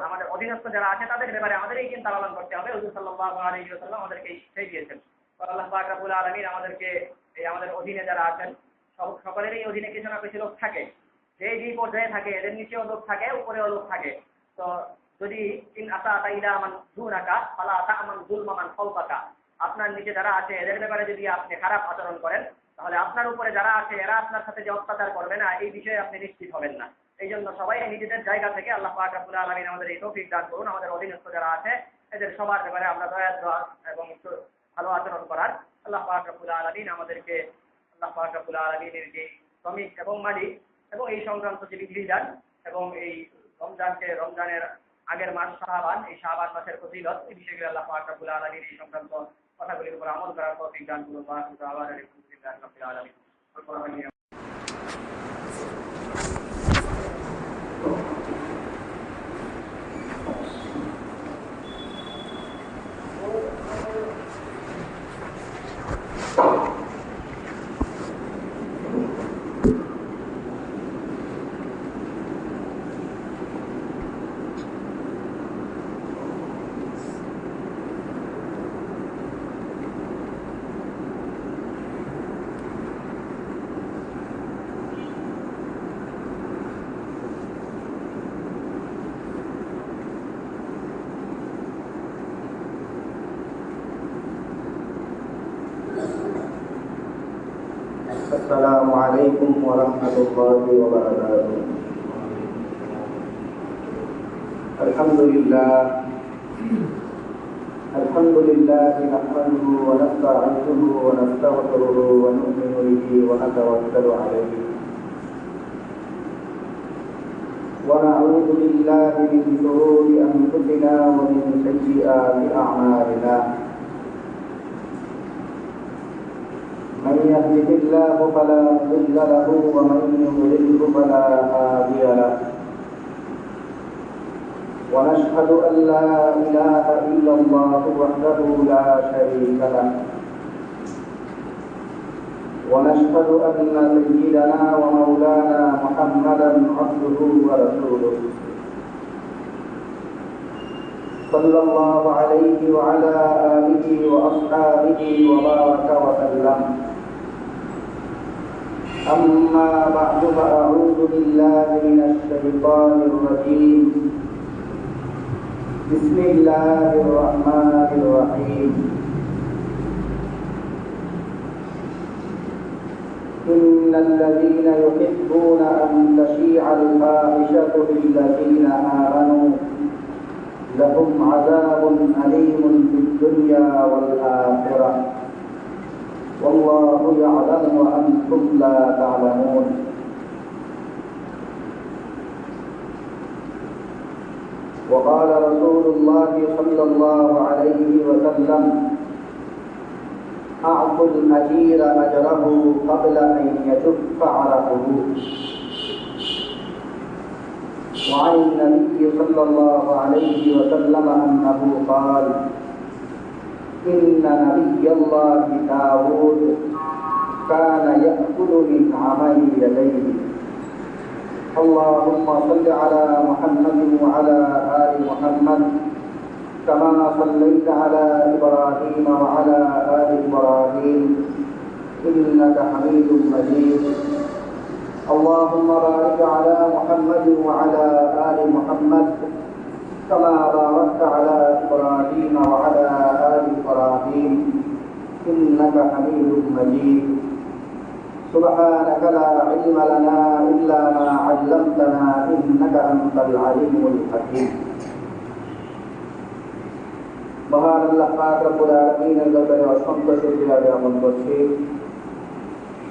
আমাদের অধীনস্থ যারা আছে তাদের ব্যাপারে আমাদের এই চিন্তা পালন করতে হবে। হুজুর সাল্লাল্লাহু আলাইহি ওয়াসাল্লাম আমাদেরকে শিখিয়ে দিয়েছেন। আল্লাহ পাক রব্বুল আলামিন আমাদেরকে এই আমাদের অধীনে যারা আছেন সকলেরই অধীনে কিছু না কিছু লোক থাকে, যে পর্যায়ে থাকে এদের নিচেও লোক থাকে, উপরেও লোক থাকে। তো যদি ইন আতাতা ইলা মান দুনাকা ফালা তা'মান যুলমা মান ফাওকাকা, আপনার নিচে যারা আছে এদের ব্যাপারে যদি আপনি খারাপ আচরণ করেন, তাহলে আপনার উপরে যারা আছে এরা আপনার সাথে যে অত্যাচার করবে না, এই বিষয়ে আপনি নিশ্চিত হবেন না। এই জন্য সবাই নিজেদের জায়গা থেকে আল্লাহ পাক রব্বুল আলামিন আমাদের এই তৌফিক দান করুন, আমাদের অধীনস্থ যারা আছে এদের সবার ব্যাপারে আমরা দয়া এবং একটু ভালো আচরণ করার আল্লাহ পাক রব্বুল আলামিন আমাদেরকে, আল্লাহ পাক রব্বুল আলামিনের যে শ্রমিক এবং মালিক এবং এই সংক্রান্ত যে বিধিবিধান এবং এই রমজানের আগের মাস শাবান, এই শাবান মাসের ফজিলত, এই বিষয়গুলো আল্লাহ পাক রব্বুল আলামিন এই সংক্রান্ত কথাগুলির উপর আমল করার তৌফিক দান করুন। আলহামদুলিল্লাহি রাব্বিল আলামিন। عليكم ورحمة الله وبركاته. الحمد لله نحمده ونستعينه ونستغفره ونؤمن به ونتوكل عليه ونعوذ بالله من شرور أنفسنا ومن سيئات أعمالنا. من يهده الله فلا مضل له ومن يضلل فلا هادي له. ونشهد أن لا إله إلا الله وحده لا شريك له. ونشهد أن سيدنا ومولانا محمدا عبده ورسوله صلى الله عليه وعلى آله وأصحابه وبارك وسلم. أما بعد فأعوذ بالله من الشيطان الرجيم. بسم الله الرحمن الرحيم. إن الذين يحبون أن تشيع الفاحشة في الذين آمنوا لهم عذاب أليم في الدنيا والآخرة والله يعلم وأنتم لا تعلمون. وقال رسول الله صلى الله عليه وسلم: أعطوا الأجير أجره قبل أن يجف عرقه. وعن النبي صلى الله عليه وسلم أنه قال: إن نبي الله داود كان يأكل من عمل يديه. اللهم صل على محمد وعلى آل محمد كما صليت على إبراهيم وعلى آل إبراهيم إنك حميد مجيد. اللهم بارك على محمد وعلى آل محمد كما باركت على إبراهيم وعلى آل إبراهيم إنك حميد مجيد. سبحانك لا علم لنا إلا ما علمتنا إنك أنت العليم الحكيم. মহান আল্লাহ পাক রব্বুল আলামিনের দরবারে অসংখ্য শুকরিয়া জ্ঞাপন করছি,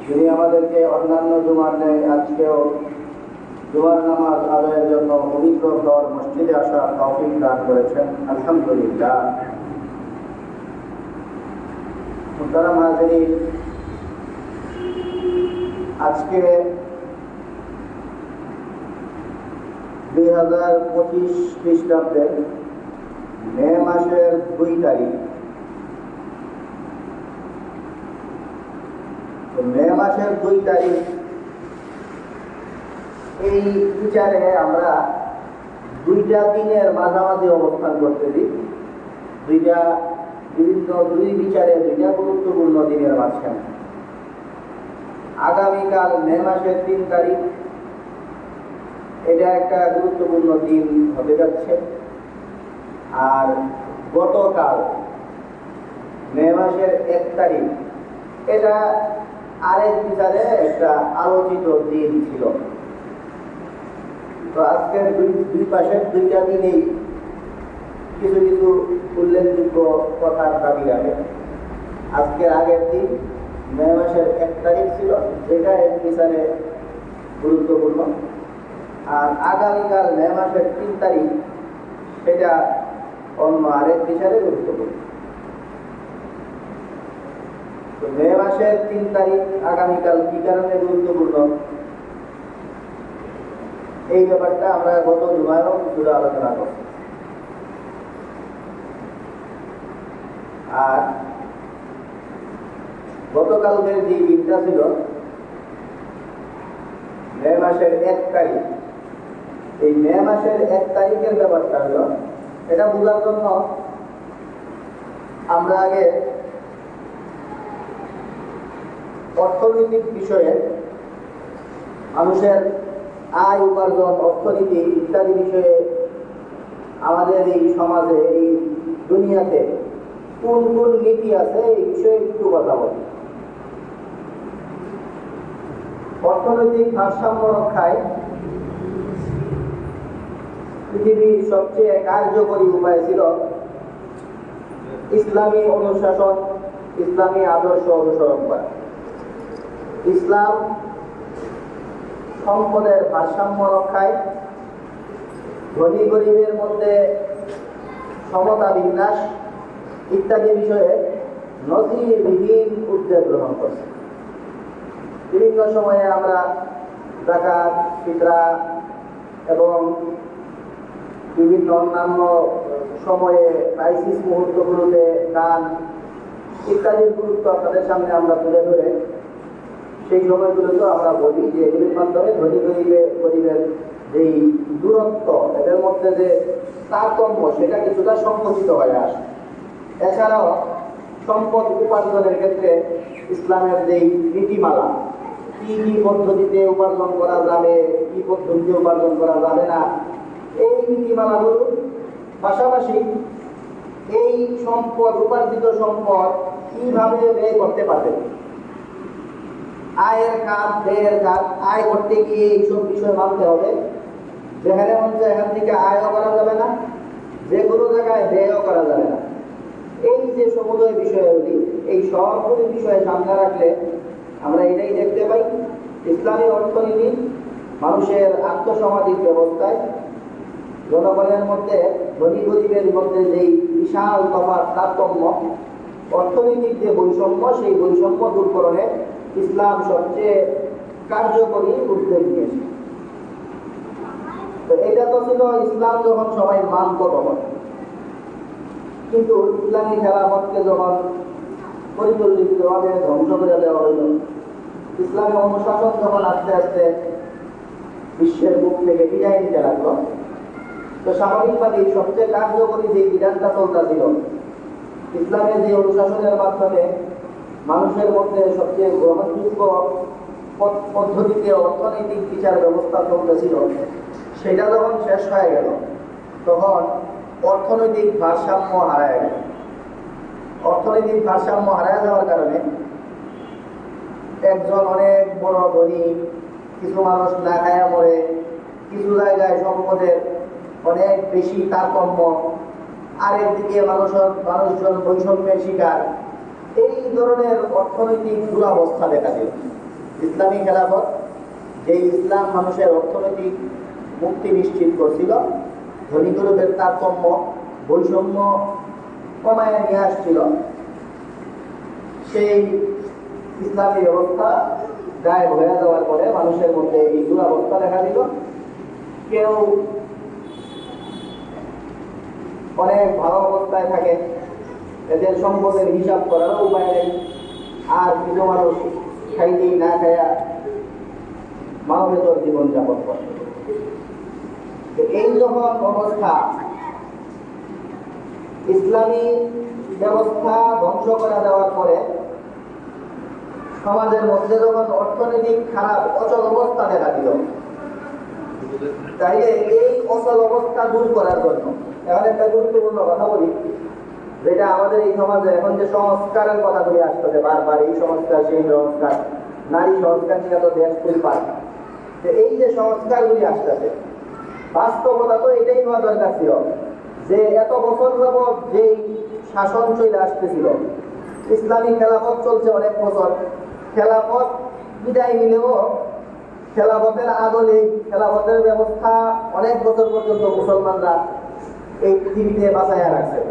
যিনি আমাদেরকে অন্যান্য জুমার ন্যায় আজকেও জুমার নামাজ আদায়ের জন্য পবিত্র ঘর মসজিদে আসার তৌফিক দান করেছেন। আলহামদুলিল্লাহ। মুহতারাম হাজিরিন, আজকে 2025 খ্রিস্টাব্দের মে মাসের 2 তারিখ। মে মাসের 2 তারিখ এই বিচারে আমরা 2টা দিনের মাঝামাঝি অবস্থান করতেছি। দুই বিচারে 2টা গুরুত্বপূর্ণ দিনের মাঝখানে। আগামীকাল মে মাসের 3 তারিখ, এটা একটা গুরুত্বপূর্ণ দিন হতে যাচ্ছে। আর গতকাল মে মাসের 1 তারিখ, এটা আরেক বিচারে একটা আলোচিত দিন ছিল। তো আজকের দুই পাশের 2টা দিনেই কিছু কিছু উল্লেখযোগ্য কথার দাবি রাখে। আজকের আগের দিন মে মাসের 1 তারিখ ছিল, যেটা এক বিচারে গুরুত্বপূর্ণ। আর আগামীকাল মে মাসের 3 তারিখ, সেটা অন্য আরেক বিচারে গুরুত্বপূর্ণ। তো মে মাসের 3 তারিখ আগামীকাল কি কারণে গুরুত্বপূর্ণ, এই ব্যাপারটা আমরা গত জুমায়ও কিছুটা আলোচনা করছি। আর গতকালকের যে দিনটা ছিল মে মাসের 1 তারিখ, এই মে মাসের 1 তারিখের ব্যাপারটা হলো, এটা বোঝার জন্য আমরা আগে অর্থনৈতিক বিষয়ে মানুষের আয় উপার্জন, অর্থনীতি ইত্যাদি বিষয়ে আমাদের এই সমাজে, এই দুনিয়াতে কোন কোন নীতি আছে এই বিষয়ে একটু কথা বলি। অর্থনৈতিক ভারসাম্য রক্ষায় পৃথিবীর সবচেয়ে কার্যকরী উপায় ছিল ইসলামী অনুশাসন, ইসলামী আদর্শ অনুসরণ করা। ইসলাম সম্পদের ভারসাম্য রক্ষায়, ধনী গরিবের মধ্যে সমতা বিন্যাস ইত্যাদি বিষয়ে নজিরবিহীন উদ্যোগ গ্রহণ করছে। বিভিন্ন সময়ে আমরা যাকাত, ফিতরা এবং বিভিন্ন অন্যান্য সময়ে ক্রাইসিস মুহূর্তগুলোতে দান ইত্যাদির গুরুত্ব আপনাদের সামনে আমরা তুলে ধরে সেই সময়গুলোতেও আমরা বলি যে এগুলির মাধ্যমে ধনী গরিবের যেই দূরত্ব, এদের মধ্যে যে তারতম্য, সেটা কিছুটা সংকুচিত হয়ে আসে। এছাড়াও সম্পদ উপার্জনের ক্ষেত্রে ইসলামের যেই নীতিমালা, কি কি পদ্ধতিতে উপার্জন করা যাবে, কি পদ্ধতিতে উপার্জন করা যাবে না, এই নীতিমালাগুলো পাশাপাশি এই সম্পদ, উপার্জিত সম্পদ কিভাবে ব্যয় করতে পারবে, আয়ের কাজ, ব্যয়ের কাজ, আয় করতে গিয়ে এইসব বিষয় মানতে হবে। যেখানে মনে এখান থেকে আয়ও করা যাবে না, যে কোনো জায়গায় ব্যয়ও করা যাবে না। এই যে সমুদয় বিষয়গুলি, এই সবগুলি বিষয়ে সামনে রাখলে আমরা এটাই দেখতে পাই, ইসলামী অর্থনীতি মানুষের আত্মসামাজিক ব্যবস্থায় জনগণের মধ্যে ধনী গরিবের মধ্যে যেই বিশাল তফাৎ, তারতম্য, অর্থনৈতিক যে বৈষম্য, সেই বৈষম্য দূরকরণে ইসলাম সবচেয়ে কার্যকরী উদ্যোগ নিয়েছে। তো এটা তো ছিল ইসলাম যখন সবাই মানত তখন, কিন্তু ইসলামী খেলাফতকে যখন পরিকল্পিতভাবে ধ্বংস করে দেওয়া হইল, ইসলামী অনুশাসন যখন আস্তে আস্তে বিশ্বের মুখ থেকে বিদায় নিতে লাগলো, তো স্বাভাবিকভাবেই সবচেয়ে কার্যকরী যে বিধানটা চলতেছিল, ইসলামের যে অনুশাসনের মাধ্যমে মানুষের মধ্যে সবচেয়ে গ্রহণযোগ্য পদ্ধতিতে অর্থনৈতিক বিচার ব্যবস্থা চলতেছিল, সেটা যখন শেষ হয়ে গেল, তখন অর্থনৈতিক ভারসাম্য হারায় গেল। অর্থনৈতিক ভারসাম্য হারায় যাওয়ার কারণে একজন অনেক বড় ধনী, কিছু মানুষ না খায়া মরে, কিছু জায়গায় সম্পদের অনেক বেশি তারতম্য, আরেকদিকে মানুষজন বৈষম্যের শিকার, এই ধরনের অর্থনৈতিক দুরবস্থা দেখা দিল। ইসলামী খেলাফত, যে ইসলাম মানুষের অর্থনৈতিক মুক্তি নিশ্চিত করছিল, ধনী গরিবের তারতম্য, বৈষম্য কমায় নিয়ে আসছিল, সেই ইসলামী ব্যবস্থা গায়েব হয়ে যাওয়ার পরে মানুষের মধ্যে এই দুরবস্থা দেখা দিল। কেউ অনেক ভালো অবস্থায় থাকে, এদের সম্পদের হিসাব করারও উপায় নেই, আর কিছু মানুষ খাইতেই না খায়া মানবেতর জীবনযাপন করে। এই যখন অবস্থা, ইসলামী ব্যবস্থা ধ্বংস করে দেওয়ার পরে সমাজের মধ্যে যখন অর্থনৈতিক খারাপ অচল অবস্থা দেখা দিল, তাইলে এই অচল অবস্থা দূর করার জন্য এখন একটা গুরুত্বপূর্ণ কথা বলি, যেটা আমাদের এই সমাজে এখন যে সংস্কারের কথাগুলি আসতেছে বারবার, এই সংস্কার সেই সংস্কার, নারী সংস্কার নিয়ে তো দেশ পরিপাক, এই যে সংস্কারগুলি আসতেছে, বাস্তবতা তো এটাই হওয়া দরকার ছিল যে এত বছর যাবৎ যেই শাসন চলে আসতেছিল, ইসলামী খেলাফত চলছে অনেক বছর, খেলাফত বিদায় নিলেও খেলাফতের আদলে, খেলাফতের ব্যবস্থা অনেক বছর পর্যন্ত মুসলমানরা এই পৃথিবীতে বাঁচাইয়া রাখছে।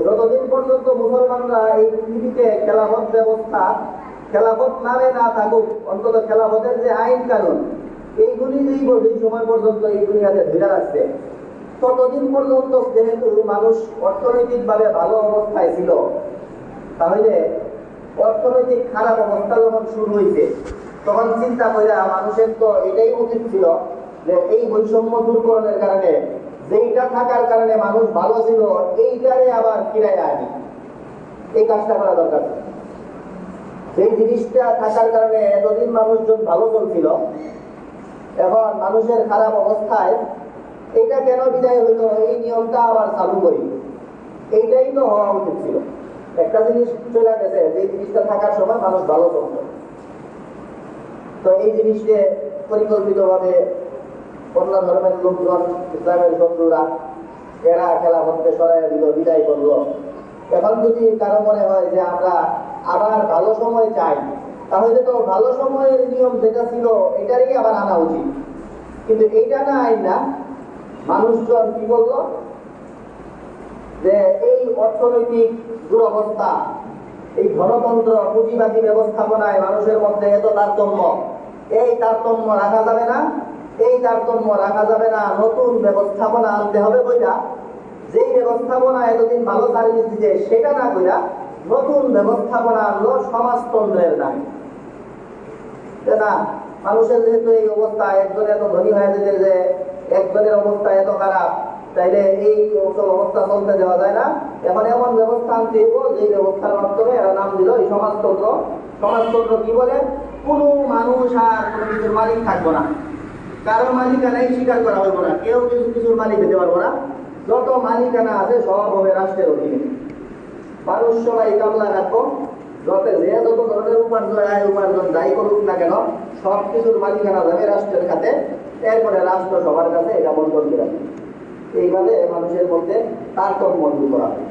যতদিন পর্যন্ত মুসলমানরা এই পৃথিবীতে খেলাফত ব্যবস্থা, খেলাফত নামে না থাকুক, অন্তত খেলাফতের যে আইন কানুন, এইগুলি যেই সময় পর্যন্ত এই দুনিয়াতে ধরে রাখছে, ততদিন পর্যন্ত যেহেতু মানুষ অর্থনৈতিকভাবে ভালো অবস্থায় ছিল, তাহলে অর্থনৈতিক খারাপ অবস্থা যখন শুরু হয়েছে, তখন চিন্তা করে মানুষের তো এটাই উচিত ছিল যে এই বৈষম্য দূরকরণের কারণে, যেইটা থাকার কারণে মানুষ ভালো ছিল, এইটারে আবার ফিরাই আনি, এই কাজটা করা দরকার। যেই জিনিসটা থাকার কারণে এতদিন মানুষজন ভালো চলছিল, এখন মানুষের খারাপ অবস্থায় এইটা কেন বিদায় হইতো, এই নিয়মটা আবার চালু করি, এইটাই তো হওয়া উচিত ছিল। একটা জিনিস চলে গেছে, যে জিনিসটা থাকার সময় মানুষ ভালো চলত, তো এই জিনিসকে পরিকল্পিতভাবে অন্য ধর্মের লোকজন, ইসলামের শত্রুরা, এরা খেলাফতকে সরাই দিল, বিদায় করলো। এখন যদি কারো মনে হয় যে আমরা আবার ভালো সময় চাই, তাহলে তো ভালো সময়ের নিয়ম যেটা ছিল এটারই আবার আনা উচিত। কিন্তু এইটা না আইনা মানুষজন কি বললো যে এই অর্থনৈতিক দুরবস্থা, এই গণতন্ত্র পুঁজিবাদী ব্যবস্থাপনায় মানুষের মধ্যে এত তারতম্য, এই তারতম্য রাখা যাবে না, এই তারতম্য রাখা যাবে না, নতুন ব্যবস্থাপনা আনতে হবে। বইটা যেই ব্যবস্থাপনা এতদিন ভালো সার্ভিস দিতে সেটা না কইরা নতুন ব্যবস্থাপনা আনলো সমাজতন্ত্রের নামে। না, মানুষের যেহেতু এই অবস্থা, একজন এত ধনী হয়ে যেতে যে একজনের অবস্থা এত খারাপ, তাইলে এই অবস্থা চলতে দেওয়া যায় না। এখন এমন ব্যবস্থা আনতে হইব যে ব্যবস্থার মাধ্যমে এরা নাম দিল এই সমাজতন্ত্র। সমাজতন্ত্র কি বলে? কোনো মানুষ আর কোনো কিছুর মালিক থাকবো না, কারো মালিকানাই স্বীকার করা হইব না, কেউ কিছুর মালিক হতে পারবো না। যত মালিকানা আছে সব হবে রাষ্ট্রের অধীনে। মানুষ সবাই কামলা রাখবো, যত ধরনের উপার্জন যাই করুক না কেন সব কিছুর মালিকানা যাবে রাষ্ট্রের খাতে। এরপরে রাষ্ট্র সবার কাছে এটা বন্টন করে রাখবে। এইভাবে মানুষের মধ্যে তারতম্য দূর করা হয়।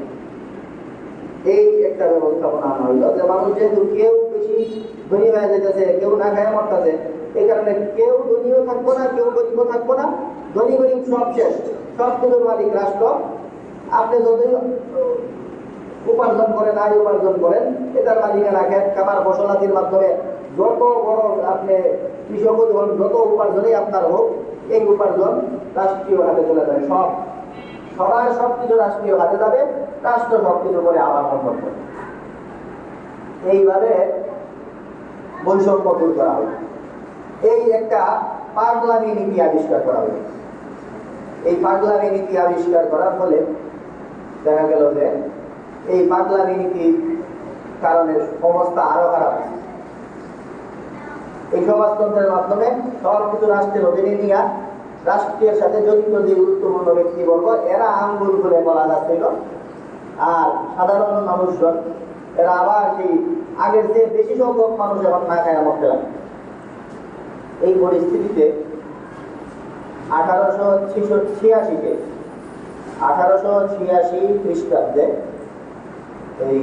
এই একটা ব্যবস্থাপনা আনা হইল যে মানুষ যেহেতু কেউ বেশি ধনী হয়ে যেতেছে, কেউ না খায় মরতেছে, এই কারণে কেউ ধনীও থাকবো না, কেউ গরিবও থাকবো না, ধনী গরিব সব শেষ, সব কিছুর মালিক রাষ্ট্র। আপনি যদি উপার্জন করেন, আয় উপার্জন করেন, এটার মালিকানা খেত খামার ফসলাদির মাধ্যমে যত বড় আপনি কৃষক হন, যত উপার্জনই আপনার হোক, এই উপার্জন রাষ্ট্রীয় হাতে চলে যাবে। সবার সবকিছু রাষ্ট্রীয় হাতে যাবে, রাষ্ট্র সবকিছু করে আবার বন্ধন করে। এইভাবে বৈষম্য দূর করা হবে। এই একটা পাগলামি নীতি আবিষ্কার করা হবে। এই পাগলামি নীতি আবিষ্কার করার ফলে দেখা গেল যে এই পাগলামি নীতির কারণে অবস্থা আরো খারাপ। এই সমাজতন্ত্রের মাধ্যমে সবকিছু রাষ্ট্রের অধীনে নিয়ে রাষ্ট্রের সাথে জড়িত যে গুরুত্বপূর্ণ ব্যক্তিবর্গ এরা আঙ্গুল করে বলা যাচ্ছিল, আর সাধারণ মানুষজন এরা আবার সেই আগের যে বেশি সংখ্যক মানুষ এখন না খায় মরতে লাগে। এই পরিস্থিতিতে 1886 খ্রিস্টাব্দে এই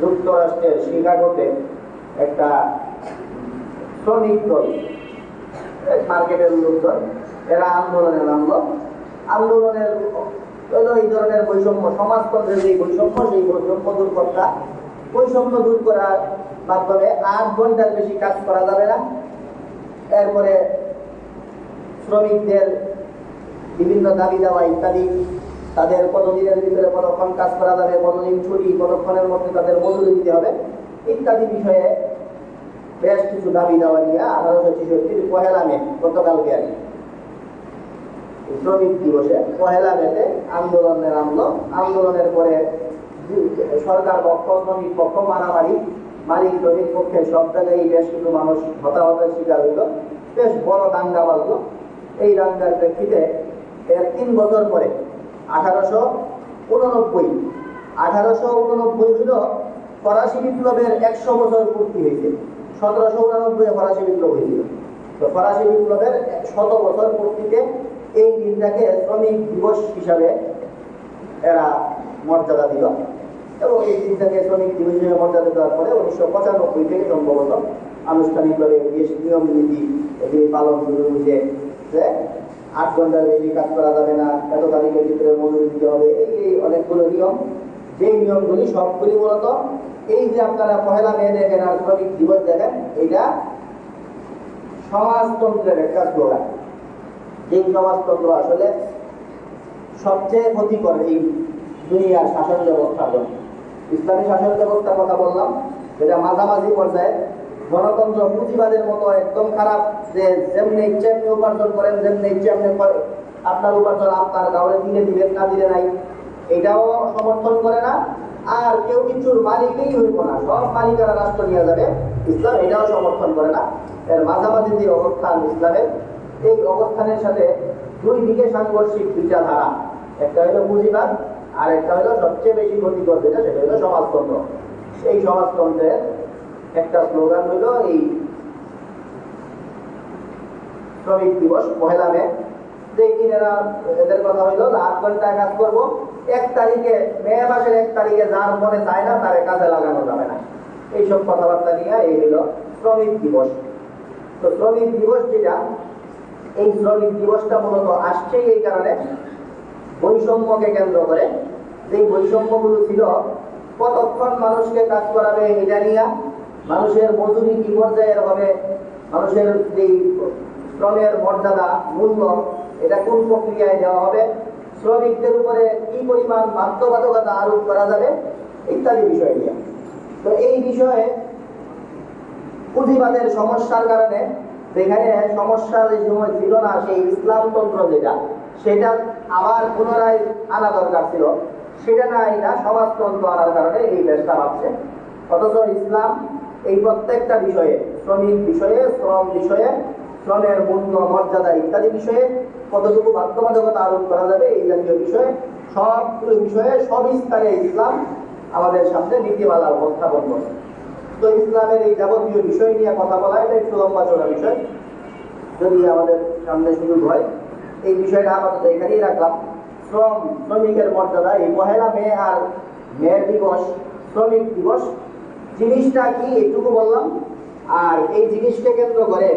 যুক্তরাষ্ট্রের শিকাগোতে একটা শ্রমিক দল, মার্কেটের লোকজন, এরা আন্দোলনে নামলো। আন্দোলনের এই ধরনের বৈষম্য, সমাজতন্ত্রের যে বৈষম্য, সেই বৈষম্য দূর করা, বৈষম্য দূর করার মাধ্যমে 8 ঘন্টার বেশি কাজ করা যাবে না। এরপরে শ্রমিকদের বিভিন্ন দাবি দেওয়া ইত্যাদি, তাদের কতদিনের ভিতরে কতক্ষণ কাজ করা যাবে, কতদিন ছুটি, কতক্ষণের মধ্যে তাদের মজুরি দিতে হবে ইত্যাদি বিষয়ে বেশ কিছু দাবি দেওয়া নিয়ে 1866 পহেলা মে, গতকালকে আর শ্রমিক দিবসে পহেলা মেতে আন্দোলনে নামলো। আন্দোলনের পরে সরকার পক্ষ, শ্রমিক পক্ষ মারামারি, মালিক শ্রমিক পক্ষের সব জায়গায় বেশ কিছু মানুষ হতাহতের শিকার হইল, বেশ বড় দাঙ্গা বাজলো। এই দাঙ্গার প্রেক্ষিতে এর 3 বছর পরে 1889 হইল ফরাসি বিপ্লবের 100 বছর পূর্তি হয়েছে। 1789 ফরাসি বিপ্লব হয়েছিল। তো ফরাসি বিপ্লবের 100 বছর পূর্তিতে এই দিনটাকে শ্রমিক দিবস হিসাবে এরা মর্যাদা দিল, এবং এই দিনটাকে শ্রমিক দিবস হিসেবে মর্যাদা দেওয়ার পরে 1995 থেকে সম্ভবত আনুষ্ঠানিকভাবে বেশ নিয়ম নীতি এগুলি পালন শুরু হয়েছে যে 8 ঘন্টার বেশি কাজ করা যাবে না, এত তারিখের ভিতরে মজুরি দিতে হবে, এই অনেকগুলো নিয়ম। যেই নিয়মগুলি সবগুলি মূলত এই যে আপনারা পহেলা মে দেখেন আর শ্রমিক দিবস দেখেন, এটা সমাজতন্ত্রের একটা স্লোগান। এই সমাজতন্ত্র আসলে সবচেয়ে ক্ষতিকর এই দুনিয়ার শাসন ব্যবস্থার জন্য। ইসলামী শাসন ব্যবস্থার কথা বললাম, যেটা মাঝামাঝি পর্যায়ে, গণতন্ত্র পুঁজিবাদের মতো একদম খারাপ, যে যেমনি ইচ্ছে এমনি উপার্জন করেন, যেমনি ইচ্ছে এমনি আপনার উপার্জন আপনার কাউরে দিলে দিবেন, না দিলে নাই, এটাও সমর্থন করে না। আর কেউ কিছুর মালিকই হইব না, সব মালিকানা রাষ্ট্র নিয়ে যাবে, ইসলাম এটাও সমর্থন করে না। এর মাঝামাঝি যে অবস্থান ইসলামের, এই অবস্থানের সাথে দুই দিকে সাংঘর্ষিক দুইটা ধারা, একটা হলো পুঁজিবাদ আর একটা হলো সবচেয়ে বেশি ক্ষতিকর যেটা, সেটা হলো সমাজতন্ত্র। এই সমাজতন্ত্রের একটা স্লোগান হলো এই শ্রমিক দিবস 1 মে, যে দিনেরা এদের কথা হইল 8 ঘন্টা কাজ করব, 1 তারিখে মে মাসের 1 তারিখে যার মনে চায় না তারে কাজে লাগানো যাবে না, এইসব কথাবার্তা নিয়ে এই হইল শ্রমিক দিবস। তো শ্রমিক দিবস যেটা, এই শ্রমিক দিবসটা মূলত আসছে এই কারণে বৈষম্যকে কেন্দ্র করে। যে বৈষম্যগুলো ছিল, কতক্ষণ মানুষকে কাজ করাবে এটা নিয়ে, মানুষের মজুরি কি পর্যায়ের হবে, মানুষের যে শ্রমের মর্যাদা মূল্য এটা কোন প্রক্রিয়ায় দেওয়া হবে, শ্রমিকদের উপরে কি পরিমাণ বাধ্যবাধকতা আরোপ করা যাবে ইত্যাদি বিষয় নিয়ে। তো এই বিষয়ে পুঁজিবাদের সমস্যার কারণে, যেখানে সমস্যার যে সময় ছিল না, সেই ইসলামতন্ত্র যেটা, সেটা আবার পুনরায় আনা দরকার ছিল, সেটা না আইনা সমাজতন্ত্র আনার কারণে এই দেশটা ভাবছে। অথচ ইসলাম এই প্রত্যেকটা বিষয়ে, শ্রমিক বিষয়ে, শ্রম বিষয়ে, শ্রমের মূল্য মর্যাদা ইত্যাদি বিষয়ে কতটুকু বাধ্যবাধকতা আরোপ করা যাবে এই জাতীয় বিষয়ে, সবগুলো বিষয়ে সবিস্তারে ইসলাম আমাদের সামনে নীতিমালা উপস্থাপন করে। তো ইসলামের এই যাবতীয় বিষয় নিয়ে কথা বলা এটা একটু লম্বা চড়া বিষয়, যদি আমাদের সামনে সুযোগ হয় এই বিষয়টা আপাতত এখানেই রাখলাম। শ্রমিকের মর্যাদা, এই 1 মে আর মে দিবস, শ্রমিক দিবস জিনিসটা কি এইটুকু বললাম। আর এই জিনিসকে কেন্দ্র করে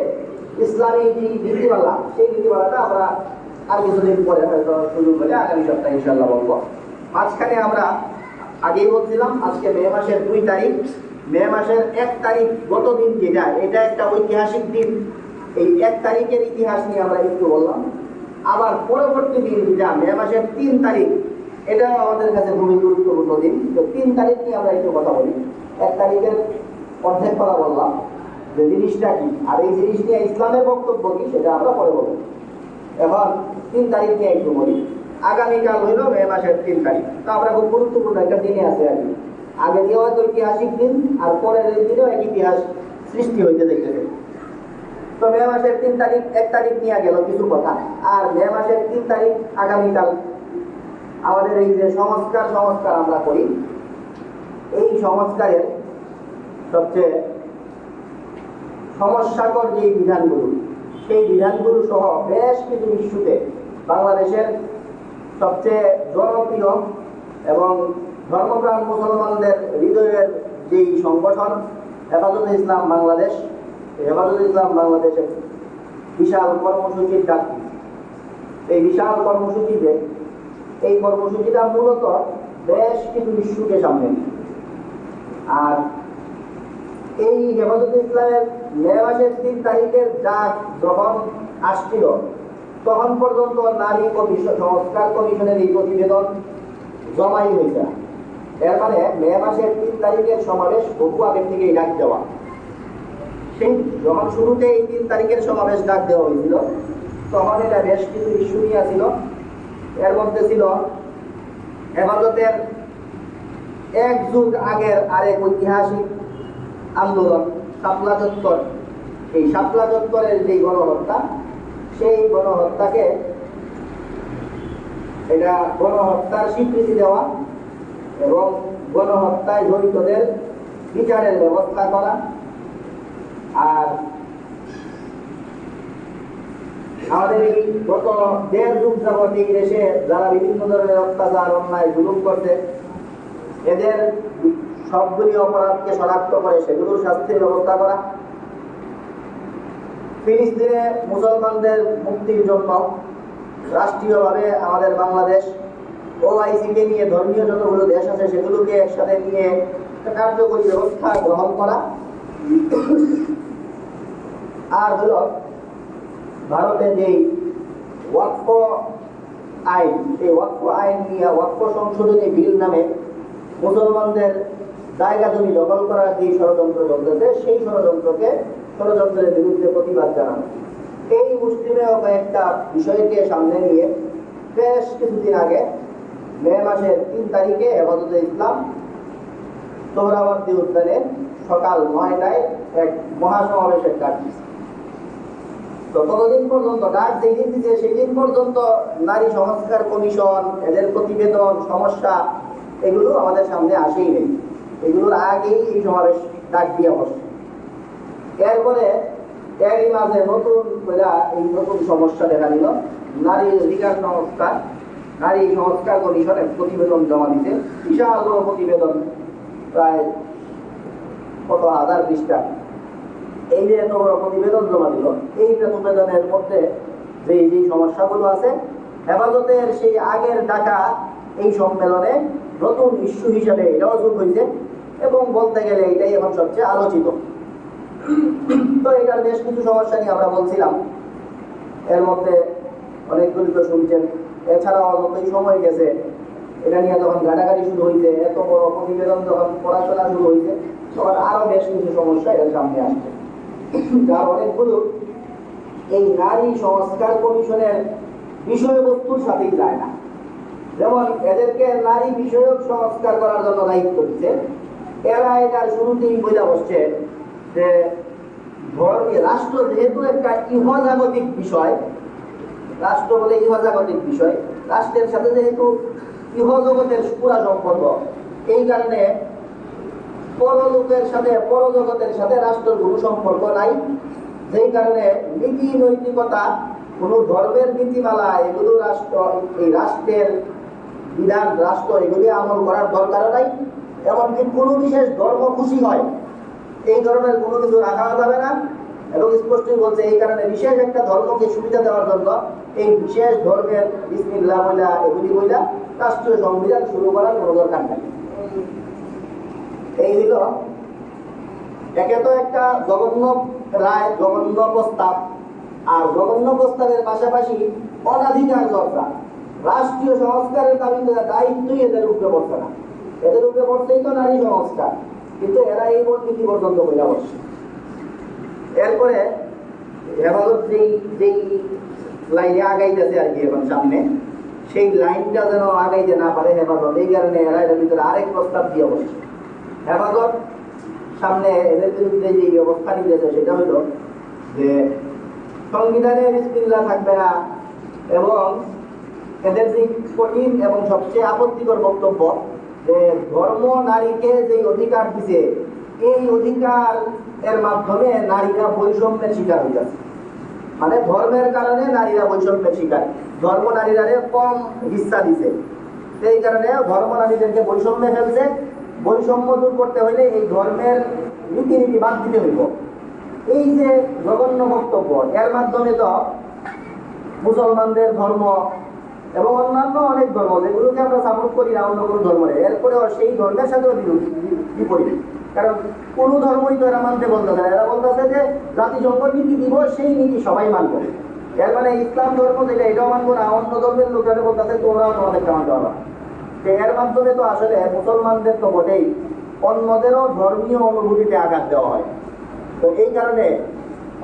ইসলামী যে নীতিমালা, সেই নীতিমালাটা আমরা আর কিছুদিন পরে হয়তো সুযোগ হলে আগামী সপ্তাহে ইনশাল্লাহ বলবো। মাঝখানে আমরা আগেই বলছিলাম আজকে মে মাসের 2 তারিখ, মে মাসের 1 তারিখ গত দিন যেটা, এটা একটা ঐতিহাসিক দিন। এই 1 তারিখের ইতিহাস নিয়ে আমরা একটু বললাম। আবার পরবর্তী দিন যেটা মে মাসের 3 তারিখ, এটাও আমাদের কাছে খুবই গুরুত্বপূর্ণ দিন। তো 3 তারিখ নিয়ে আমরা একটু কথা বলি। 1 তারিখের অর্ধেক কথা বললাম যে জিনিসটা কি, আর এই জিনিস নিয়ে ইসলামের বক্তব্য কি সেটা আমরা পরে বলবো। এখন 3 তারিখ নিয়ে একটু বলি। আগামীকাল হইল মে মাসের 3 তারিখ। তো আমরা খুব গুরুত্বপূর্ণ একটা দিনে আছে আর কি। আগে দিয়ে হয়তো ঐতিহাসিক দিন, আর পরের দিনেও এক ইতিহাস সৃষ্টি হইতে দেখতেছে। তো মে মাসের 3 তারিখ, 1 তারিখ নিয়ে গেল কিছু কথা। আর মে মাসের 3 তারিখ আগামীকাল আমাদের এই যে সংস্কার আমরা করি, এই সংস্কারের সবচেয়ে সমস্যাকর যে বিধানগুলো, সেই বিধানগুলো সহ বেশ কিছু ইস্যুতে বাংলাদেশের সবচেয়ে জনপ্রিয় এবং ধর্মপ্রাণ মুসলমানদের হৃদয়ের যেই সংগঠন হেফাজতে ইসলাম বাংলাদেশ, হেফাজতে ইসলাম বাংলাদেশের বিশাল কর্মসূচির ডাক। এই বিশাল কর্মসূচিতে, এই কর্মসূচিটা মূলত বেশ কিছু ইস্যুকে সামনে। আর এই হেফাজতে ইসলামের মে মাসের 3 তারিখের ডাক যখন আসছিল, তখন পর্যন্ত নারী কমিশন, সংস্কার কমিশনের এই প্রতিবেদন জমাই হয়েছে। এর মানে মে মাসের 3 তারিখের সমাবেশ বহু আগের থেকেই ডাক দেওয়া। সেই যখন শুরুতে এই 3 তারিখের সমাবেশ ডাক দেওয়া হয়েছিল, তখন এটা বেশ কিছু ইস্যু নিয়ে ছিল। এর মধ্যে ছিল হেফাজতের 1 যুগ আগের আরেক ঐতিহাসিক আন্দোলন শাপলা চত্বর। এই শাপলা চত্বরের যে গণহত্যা, সেই গণহত্যাকে, এটা গণহত্যার স্বীকৃতি দেওয়া এবং গণহত্যায় জড়িতদের বিচারের ব্যবস্থা করা। আর আমাদের এই গত 1.5 যুগ যাবৎ এই দেশে যারা বিভিন্ন ধরনের অত্যাচার, অন্যায়, জুলুম করছে, এদের সবগুলি অপরাধকে শনাক্ত করে সেগুলোর শাস্তির ব্যবস্থা করা। ফিলিস্তিনে মুসলমানদের মুক্তির জন্য রাষ্ট্রীয়ভাবে আমাদের বাংলাদেশ ওআইসিকে নিয়ে ধর্মীয় যতগুলো দেশ আছে সেগুলোকে একসাথে নিয়ে কার্যকরী ব্যবস্থা গ্রহণ করা। আর হলো ভারতে যেই ওয়াকফ আইন, সেই ওয়াকফ আইন নিয়ে ওয়াকফ সংশোধনী বিল নামে মুসলমানদের জায়গা জমি দখল করার যে ষড়যন্ত্র চলতেছে, সেই ষড়যন্ত্রের বিরুদ্ধে প্রতিবাদ জানানো। এই মুসলিমেও কয়েকটা বিষয়কে সামনে নিয়ে বেশ কিছুদিন আগে মে মাসের 3 তারিখে হেফাজতে ইসলাম সোহরাওয়ার্দী উদ্যানে সকাল 9টায় এক মহাসমাবেশের ডাক দিয়েছে। তো ততদিন পর্যন্ত ডাক যেদিন দিচ্ছে সেই দিন পর্যন্ত নারী সংস্কার কমিশন, এদের প্রতিবেদন, সমস্যা, এগুলো আমাদের সামনে আসেই নেই। এগুলোর আগেই এই সমাবেশ ডাক দিয়ে বসে। এরপরে এরই মাঝে নতুন করে এই নতুন সমস্যা দেখা দিল। নারী অধিকার সংস্কার, নারী সংস্কার কমিশন এক প্রতিবেদন জমা দিতে, বিশাল বড় প্রতিবেদন, প্রায় কত হাজার পৃষ্ঠা। এই যে এত বড় প্রতিবেদন জমা দিল, এই প্রতিবেদনের মধ্যে যে যে সমস্যাগুলো আছে, হেফাজতের সেই আগের ডাকা এই সম্মেলনে নতুন ইস্যু হিসেবে এটাও যোগ হয়েছে এবং বলতে গেলে এটাই এখন সবচেয়ে আলোচিত। তো এটার বেশ কিছু সমস্যা নিয়ে আমরা বলছিলাম, এর মধ্যে অনেকগুলি তো শুনছেন। এছাড়াও যতই সময় গেছে এটা নিয়ে যখন ঘাটাঘাটি শুরু হয়েছে, এত বড় প্রতিবেদন যখন পড়াশোনা শুরু হয়েছে, তখন আরো বেশ কিছু সমস্যা এর সামনে আসছে, যার অনেকগুলো এই নারী সংস্কার কমিশনের বিষয়বস্তুর সাথেই যায় না। যেমন এদেরকে নারী বিষয়ক সংস্কার করার জন্য দায়িত্ব দিচ্ছে, এরা এটার শুরুতেই বোঝা বসছে যে রাষ্ট্র যেহেতু একটা ইহজাগতিক বিষয়, রাষ্ট্র বলে ইহজাগতিক বিষয়, রাষ্ট্রের সাথে যেহেতু ইহজগতের পুরা সম্পর্ক, এই কারণে পরলোকের সাথে পরজগতের সাথে রাষ্ট্রের কোনো সম্পর্ক নাই। যেই কারণে নীতি নৈতিকতা, কোনো ধর্মের নীতিমালা, এগুলো রাষ্ট্র, এই রাষ্ট্রের বিধান, রাষ্ট্র এগুলি আমল করার দরকার নাই। এমনকি কোনো বিশেষ ধর্ম খুশি হয় এই ধরনের কোনো কিছু রাখা যাবে না। এবং স্পষ্টই বলছে এই কারণে বিশেষ একটা ধর্মকে সুবিধা দেওয়ার জন্য এই বিশেষ ধর্মের বিসমিল্লাহ বইলা এগুলি বইলা রাষ্ট্রীয় সংবিধান শুরু করার কোনো দরকার নাই। এই হইল একে তো একটা জঘন্য রায়, জঘন্য প্রস্তাব, আর জঘন্য প্রস্তাবের পাশাপাশি অনাধিকার চর্চা, রাষ্ট্রীয় সংস্কারের দায়িত্বই এদের উপরে পড়ছে না। এদের উপরে পড়ছেই তো নারী সংস্কার, কিন্তু এরা এই নীতি পর্যন্ত বইলা বসছে। এরপরে হেফাজত যেই লাইনে আগাইতেছে আর কি এখন সামনে, সেই লাইনটা যেন আগাইতে না পারে হেফাজত, এই কারণে এরা এর ভিতরে আরেক প্রস্তাব দিয়ে বসছে। হেফাজত সামনে এদের বিরুদ্ধে যে ব্যবস্থা নিতেছে সেটা হলো যে সংবিধানে বিসমিল্লাহ থাকবে না, এবং এদের যে কঠিন এবং সবচেয়ে আপত্তিকর বক্তব্য যে ধর্ম নারীকে যে অধিকার দিছে, এই অধিকার এর মাধ্যমে নারীরা বৈষম্যের শিকার হইতেছে। মানে ধর্মের কারণে নারীরা বৈষম্যের শিকার, ধর্ম নারীরা কম হিস্সা দিছে, সেই কারণে ধর্ম নারীদেরকে বৈষম্যে ফেলছে। বৈষম্য দূর করতে হইলে এই ধর্মের রীতিনীতি বাদ দিতে হইব। এই যে জঘন্য বক্তব্য, এর মাধ্যমে তো মুসলমানদের ধর্ম এবং অন্যান্য অনেক ধর্ম যেগুলোকে আমরা সাপোর্ট করি না অন্য কোনো ধর্মের, এরপরেও সেই ধর্মের সাথেও বিপরীত। কারণ কোন ধর্মই তো এরা মানতে বলতেছে না, এরা বলতেছে যে জাতিসংঘ নীতি দিব, সেই নীতি সবাই মানবো। এর মানে ইসলাম ধর্ম যেটা এটাও মানবো না, অন্য ধর্মের লোকেরা বলতেছে তোমরাও তোমাদেরকে মানতে পারবা। এর মাধ্যমে তো আসলে মুসলমানদের তো বটেই, অন্যদেরও ধর্মীয় অনুভূতিতে আঘাত দেওয়া হয়। তো এই কারণে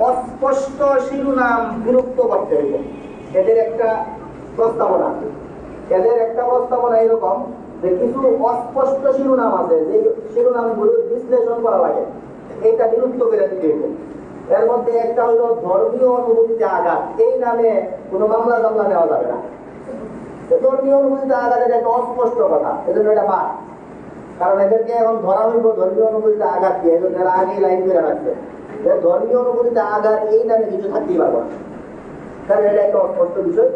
অস্পষ্ট শিরোনাম বিলুপ্ত করতে হইব। এদের একটা প্রস্তাবনা, এরকম যে কিছু অস্পষ্ট শিরোনাম আছে, যে শিরোনামগুলো বিশ্লেষণ করা লাগে, এইটা বিলুপ্ত করে দিতে হইব। এর মধ্যে একটা হইল ধর্মীয় অনুভূতিতে আঘাত, এই নামে কোনো মামলা টামলা নেওয়া যাবে না। ধর্মীয় অনুভূতিতে আঘাতের একটা অস্পষ্ট কথা, এজন্য এটা বাদ। কারণ এদেরকে এখন ধরা হইব ধর্মীয় অনুভূতিতে আঘাত দিয়ে, এজন্য এরা আগেই লাইন করে রাখছে ধর্মীয় অনুভূতিতে আঘাত এই নামে কিছু থাকতেই পারবো না। কারণ এটা একটা অস্পষ্ট বিষয়,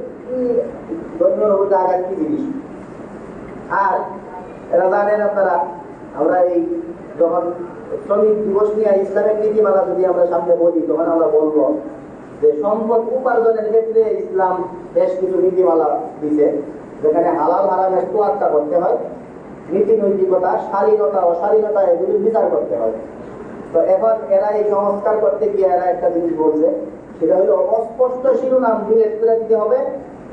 ধর্মীয় অনুভূতিতে আঘাত কি জিনিস। আর এরা জানেন আপনারা, আমরা এই যখন শ্রমিক দিবস নিয়ে ইসলামের নীতিমালা যদি আমরা সামনে বলি, তখন আমরা বলবো যে সম্পদ উপার্জনের ক্ষেত্রে ইসলাম বেশ কিছু নীতিমালা দিছে, যেখানে হালাল হারামের তোয়াক্কা করতে হয়, নীতি নৈতিকতা, শালীনতা অশালীনতা এগুলি বিচার করতে হয়। তো এখন এরা এই সংস্কার করতে গিয়ে এরা একটা জিনিস বলছে, সেটা হলো অস্পষ্ট শিরোনাম ডিলেট করে দিতে হবে।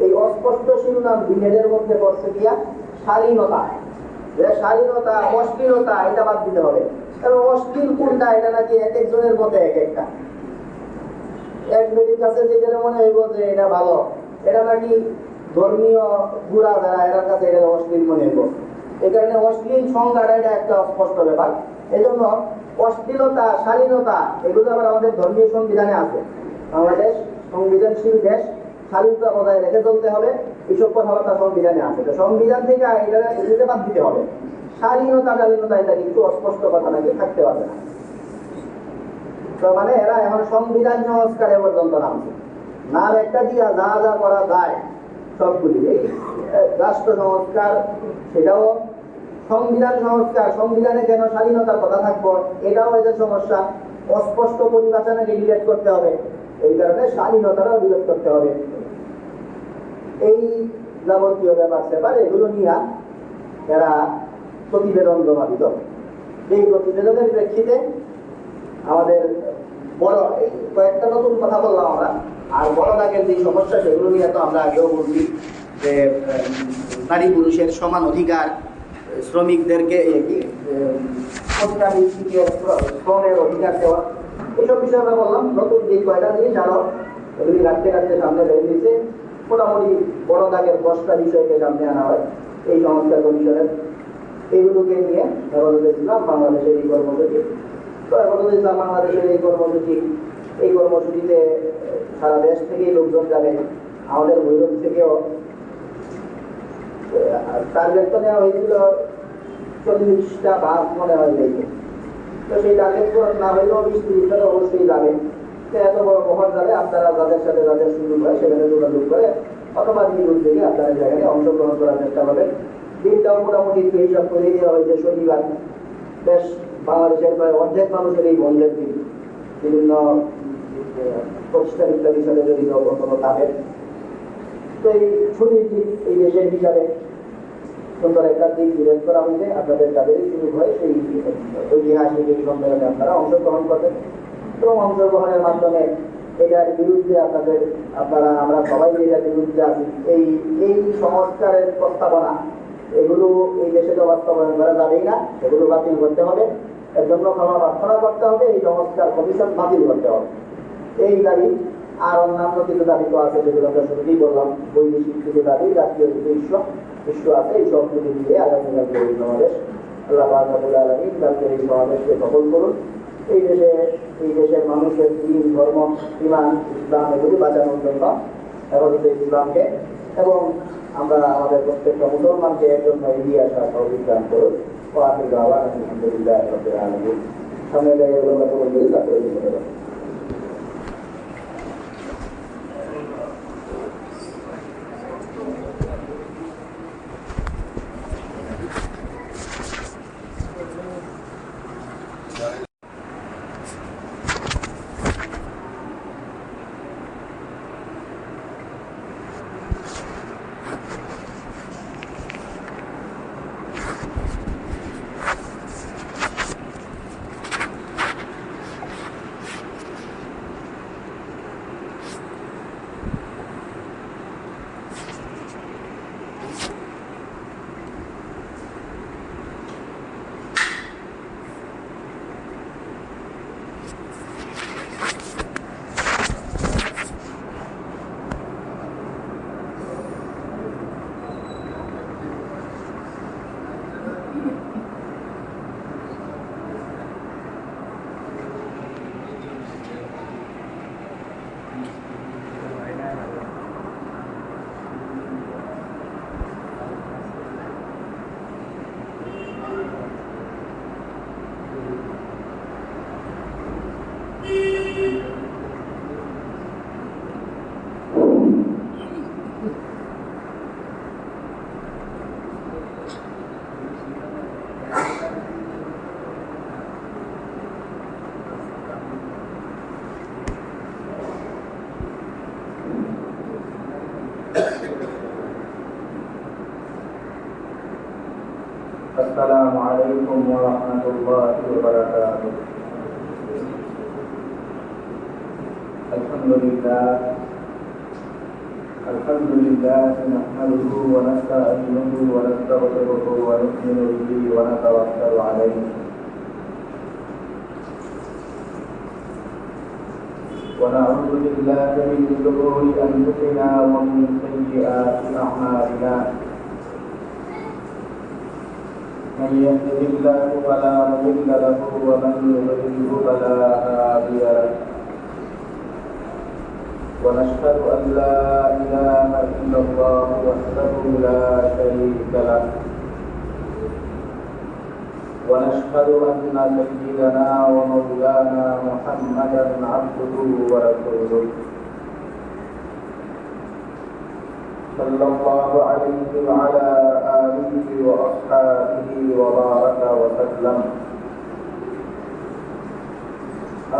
এই অস্পষ্ট শিরোনাম ডিলেটের মধ্যে করছে গিয়া শালীনতা, যে শালীনতা অশ্লীলতা এটা বাদ দিতে হবে। কারণ অশ্লীল কোনটা এটা নাকি এক একজনের মধ্যে এক একটা, এক ব্যক্তির কাছে যেখানে মনে হইব যে এটা ভালো, এটা নাকি ধর্মীয় গুড়া যারা এর কাছে এটা অশ্লীল মনে হইব। এই কারণে অশ্লীল সংজ্ঞাটা এটা একটা স্পষ্ট ব্যাপার। এই জন্য অশ্লীলতা শালীনতা এগুলো আবার আমাদের ধর্মীয় সংবিধানে আছে। বাংলাদেশ সংবিধানশীল দেশ, শালীনতা বজায় রেখে চলতে হবে, এইসব কথাবার্তা সংবিধানে আছে। তো সংবিধান থেকে এটা বাদ দিতে হবে। শালীনতা এটা কিন্তু অস্পষ্ট কথা নাকি থাকতে পারবে না। তো মানে এরা এখন সংবিধান সংস্কারে পর্যন্ত নামছে। নাম একটা দিয়া যা যা করা যায় সবগুলি, এই রাষ্ট্র সংস্কার, সেটাও সংবিধান সংস্কার, সংবিধানে কেন স্বাধীনতার কথা থাকবো, এটাও এদের সমস্যা। অস্পষ্ট পরিভাষাকে ডিলেট করতে হবে, এই কারণে স্বাধীনতাটাও ডিলেট করতে হবে। এই যাবতীয় ব্যাপার স্যাপার এগুলো নিয়ে এরা প্রতিবেদন জমা দিত। এই প্রতিবেদনের প্রেক্ষিতে আমাদের বড় এই কয়েকটা নতুন কথা বললাম আমরা, আর বড় দাগের যে সমস্যা সেগুলো নিয়ে তো আমরা আগেও বলছি যে নারী পুরুষের সমান অধিকার, শ্রমিকদেরকে শ্রমের অধিকার দেওয়া, এইসব বিষয়ে আমরা বললাম। নতুন যে কয়টা জিনিস আরো এগুলি রাখতে রাখতে সামনে বের হয়েছে। মোটামুটি বড় দাগের 10টা বিষয়কে সামনে আনা হয় এই সংস্কার কমিশনের। এইগুলোকে নিয়ে হেফাজতে ইসলাম বাংলাদেশের এই কর্মসূচি। তো হেফাজতে ইসলাম বাংলাদেশের এই কর্মসূচিতে সারা দেশ থেকেই লোকজন যাবে। আমাদের ভৈরব থেকেও টার্গেট তো নেওয়া হয়েছিল 40টা বাস মনে হয় দেখে। তো সেই টার্গেট না হইলেও 20-30টা অবশ্যই যাবে। এত বড় বহর যাবে, আপনারা যাদের সাথে যাদের সুযোগ হয় সেখানে যোগাযোগ করে অথবা বিরোধ থেকে আপনারা জায়গায় অংশগ্রহণ করার চেষ্টা করবেন। দিনটাও মোটামুটি হিসাব করে দেওয়া হয়েছে শনিবার। বেশ বাংলাদেশের প্রায় অর্ধেক মানুষের এই বন্ধের দিন, বিভিন্ন প্রতিষ্ঠান ইত্যাদির সাথে জড়িত কোনো তাদের। তো এই ছুটির দিন এই দেশের হিসাবে সুন্দর একটা দিক সিলেক্ট করা হয়েছে। আপনাদের যাদেরই সুযোগ হয় সেই ঐতিহাসিক এই সম্মেলনে আপনারা অংশগ্রহণ করবেন এবং অংশগ্রহণের মাধ্যমে এটার বিরুদ্ধে আপনারা আমরা সবাই এটার বিরুদ্ধে আছি। এই সংস্কারের প্রস্তাবনা এগুলো এই দেশে তো বাস্তবায়ন করা যাবেই না, এগুলো বাতিল করতে হবে। এর জন্য ক্ষমা প্রার্থনা করতে হবে, এই সংস্কার কমিশন বাতিল করতে হবে, এই দাবি। আর অন্যান্য কিছু দাবি তো আছে, যেগুলো আমরা শুরুতেই বললাম, বৈদেশিক কিছু দাবি, জাতীয় কিছু ইস্যু আছে। এই সবগুলি মিলিয়ে আগামীকালকে এই সমাবেশ, আল্লাহ রাব্বুল আলামিন কালকে এই সমাবেশকে সফল করুন। এই দেশের মানুষের দিন, ধর্ম, ঈমান, ইসলাম এগুলি বাঁচানোর জন্য হেফাজতে ইসলামকে এবং আমরা আমাদের প্রত্যেকটা মুসলমানকে এর জন্য এগিয়ে আসার তৌফিক দান করুন। আলহামদুলিল্লাহ রাব্বিল আলামিন। সামনে জায়গাগুলো আমরা কবুল করি, তারপরে السلام عليكم ورحمة الله وبركاته. الحمد لله نحمده ونستعينه ونستغفره ونؤمن به ونتوكل عليه ونعوذ بالله من شرور أنفسنا ومن سيئات أعمالنا. من يهده الله فلا مضل له ومن يضلل فلا هادي له. ونشهد أن لا إله إلا الله وحده لا شريك له ونشهد أن سيدنا ومولانا محمدا عبده ورسوله صلى الله عليه وعلى آله وأصحابه وبارك وسلم.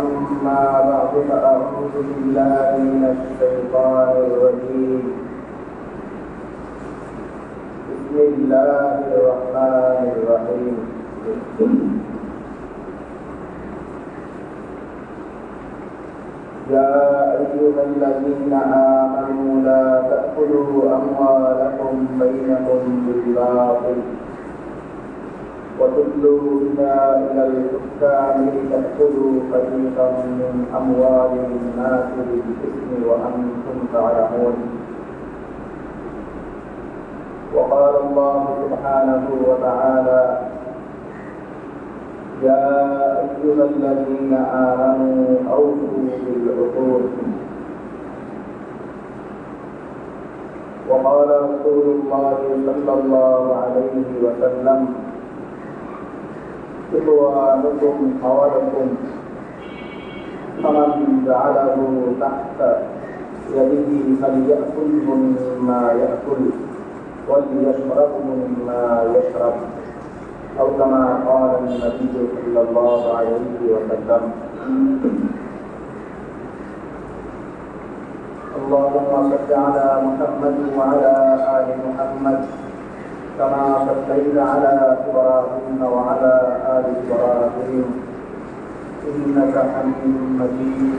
أما بعد فأعوذ بالله من الشيطان الرجيم. بسم الله الرحمن الرحيم. يا أيها الذين آمنوا لا تأكلوا أموالكم بينكم بالباطل وتدلوا بها إلى الحكام لتأكلوا فريقا من أموال الناس بالإثم وأنتم تعلمون. وقال الله سبحانه وتعالى: يا أيها الذين آمنوا أوفوا بالعقود. وقال رسول الله صلى الله عليه وسلم: إخوانكم حولكم، فمن جعله تحت يده فليأكل مما يأكل وليشرب مما يشرب، أو كما قال النبي صلى الله عليه وسلم. اللهم صل على محمد وعلى آل محمد كما صليت على إبراهيم وعلى آل إبراهيم إنك حميد مجيد.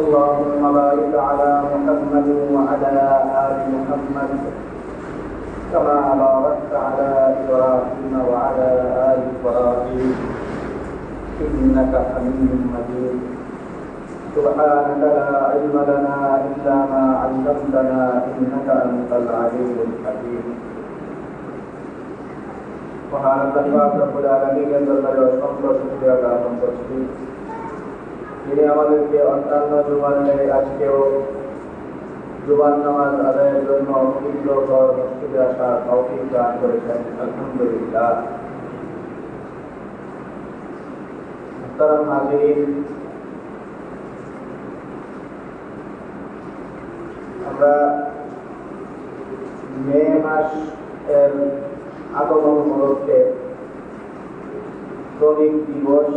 اللهم بارك على محمد وعلى آل محمد كما باركت على إبراهيم وعلى آل إبراهيم إنك حميد مجيد. سبحانك لا علم لنا إلا ما علمتنا إنك أنت العليم الحكيم. মহান আল্লাহ রাব্বুল আলামিনের দরবারে অসংখ্য শুকরিয়া জ্ঞাপন করছি, যিনি আমাদেরকে অন্যান্য জুমার আজকেও জুমার নামাজ আদায়ের জন্য পবিত্র ঘর মসজিদে আসার তৌফিক দান করেছেন। আলহামদুলিল্লাহ। মুহতারাম হাজিরিন, আমরা মে মাস এর আগমন উপলক্ষে শ্রমিক দিবস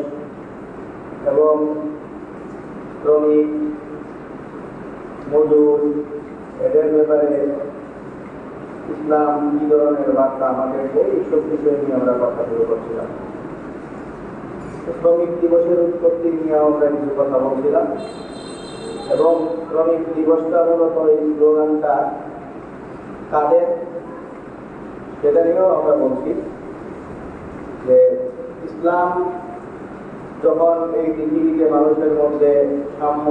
এবং শ্রমিক মজুর এদের ব্যাপারে ইসলাম কি ধরনের বার্তা আমাদেরকে এইসব বিষয় নিয়ে আমরা কথা শুরু করছিলাম। শ্রমিক দিবসের উৎপত্তি নিয়ে আমরা কিছু কথা বলছিলাম এবং শ্রমিক দিবসটা মূলত এই স্লোগানটা কাদের সেটা নিয়েও আমরা বলছি যে ইসলাম যখন এই পৃথিবীতে মানুষের মধ্যে সাম্য,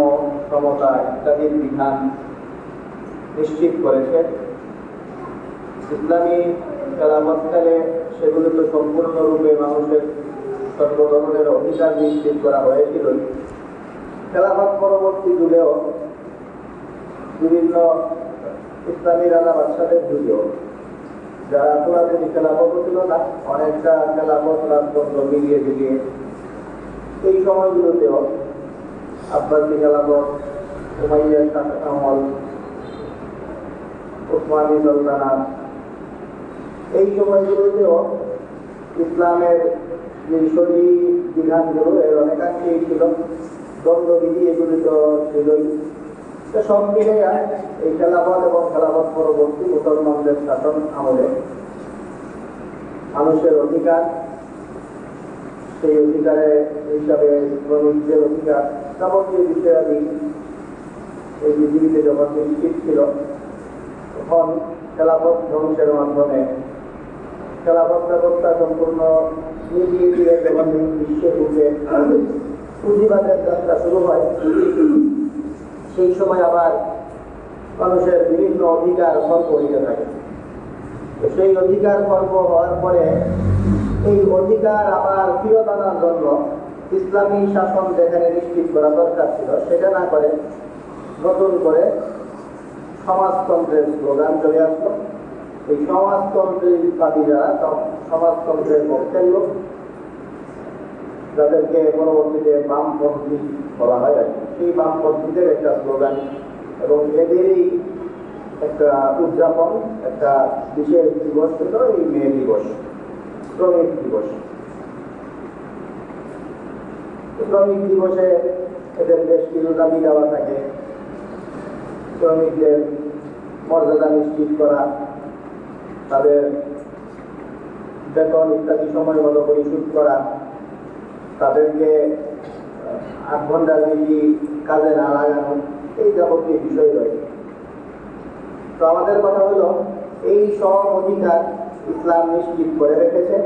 সমতা ইত্যাদির বিধান নিশ্চিত করেছে, ইসলামী খেলাফতকালে সেগুলো তো সম্পূর্ণরূপে মানুষের সর্ব ধরনের অধিকার নিশ্চিত করা হয়েছিল। খেলাফত পরবর্তী যুগেও বিভিন্ন ইসলামী রাজা বাদশাদের যুগেও যারা পুরাতনী খেলাফত ছিল না, অনেকটা খেলাফত রাজতন্ত্র মিলিয়ে ঝুলিয়ে এই সময়গুলোতেও আব্বাসী খেলাফত, উমাইয়ার শাসক আমল, উসমানী সুলতানাত, এই সময়গুলোতেও ইসলামের যে শরীর বিধানগুলো এর অনেকাংশেই ছিল, দ্বন্দ্ববিধি এগুলি তো ছিলই। সব মিলে এই খেলাফত এবং খেলাফত পরবর্তী মুসলমানদের শাসন আমলে মানুষের অধিকার, সেই অধিকারে হিসাবে শ্রমিকদের অধিকার, যাবতীয় বিষয়াদি এই পৃথিবীতে যখন নিশ্চিত ছিল, তখন খেলাফত ধ্বংসের মাধ্যমে খেলাফত ব্যবস্থা সম্পূর্ণ মিলিয়ে দিয়ে যখন বিশ্বে ঢুকে পুঁজিবাদের যাত্রা শুরু হয়, সেই সময় আবার মানুষের বিভিন্ন অধিকার খর্ব হইতে থাকে। সেই অধিকার খর্ব হওয়ার পরে এই অধিকার আবার ফিরত আনার জন্য ইসলামী শাসন যেখানে নিশ্চিত করা দরকার ছিল সেটা না করে নতুন করে সমাজতন্ত্রের স্লোগান চলে আসলো এই সমাজতন্ত্রের বাদী যারা সমাজতন্ত্রের পক্ষের লোক, যাদেরকে পরবর্তীতে বামপন্থী বলা হয় আর কি, সেই বামপন্থীদের একটা স্লোগান এবং এদেরই একটা উদযাপন, একটা বিশেষ দিবস ছিল এই মে দিবস, শ্রমিক দিবস। শ্রমিক দিবসে এদের বেশ কিছু দাবি দেওয়া থাকে। শ্রমিকদের মর্যাদা নিশ্চিত করা, তাদের বেতন ইত্যাদি সময় মতো পরিশোধ করা, তাদেরকে 8 ঘন্টার বেশি কাজে না লাগানো, এই যাবতীয় বিষয় রয়েছে। তো আমাদের কথা হলো, এই সব অধিকার ইসলাম নিশ্চিত করে রেখেছে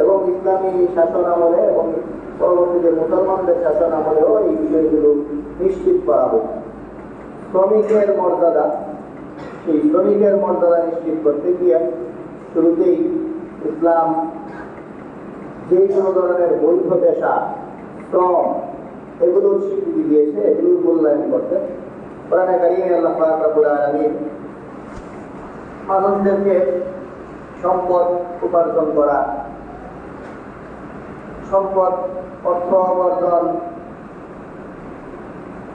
এবং ইসলামী শাসন আমলে এবং পরবর্তীতে মুসলমানদের শাসন আমলেও এই বিষয়গুলো নিশ্চিত করা হয়েছে। শ্রমিকের মর্যাদা, সেই শ্রমিকের মর্যাদা নিশ্চিত করতে গিয়ে শুরুতেই ইসলাম যে কোনো ধরনের বৈধ পেশা, শ্রম, এগুলোর স্বীকৃতি দিয়েছে, এগুলোর মূল্যায়ন করতে। কোরআনে কারিমে আল্লাহ পাক রব্বুল আলামিন মানুষদেরকে সম্পদ উপার্জন করা, সম্পদ, অর্থ অর্জন,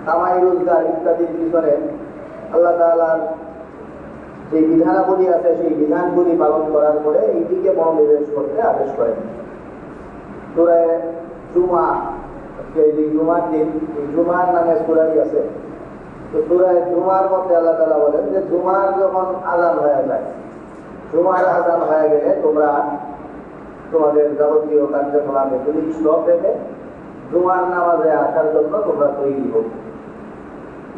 কামাই রোজগার ইত্যাদির পিছনে আল্লাহ তাআলার যে বিধানাবলী আছে সেই বিধানগুলি পালন করার পরে এই দিকে মনোনিবেশ করতে আদেশ করেন। সূরা জুমা, এই জুমার দিন, এই জুমার নামে সূরাই আছে। তো সূরা জুমার মধ্যে আল্লাহ তাআলা বলেন যে জুমার যখন আযান হয়ে যায়, জুমার আযান হয়ে গেলে তোমরা তোমাদের যাবতীয় কার্যক্রম এগুলি স্টপ রেখে জুমার নামাজে আসার জন্য তোমরা তৈরি হও।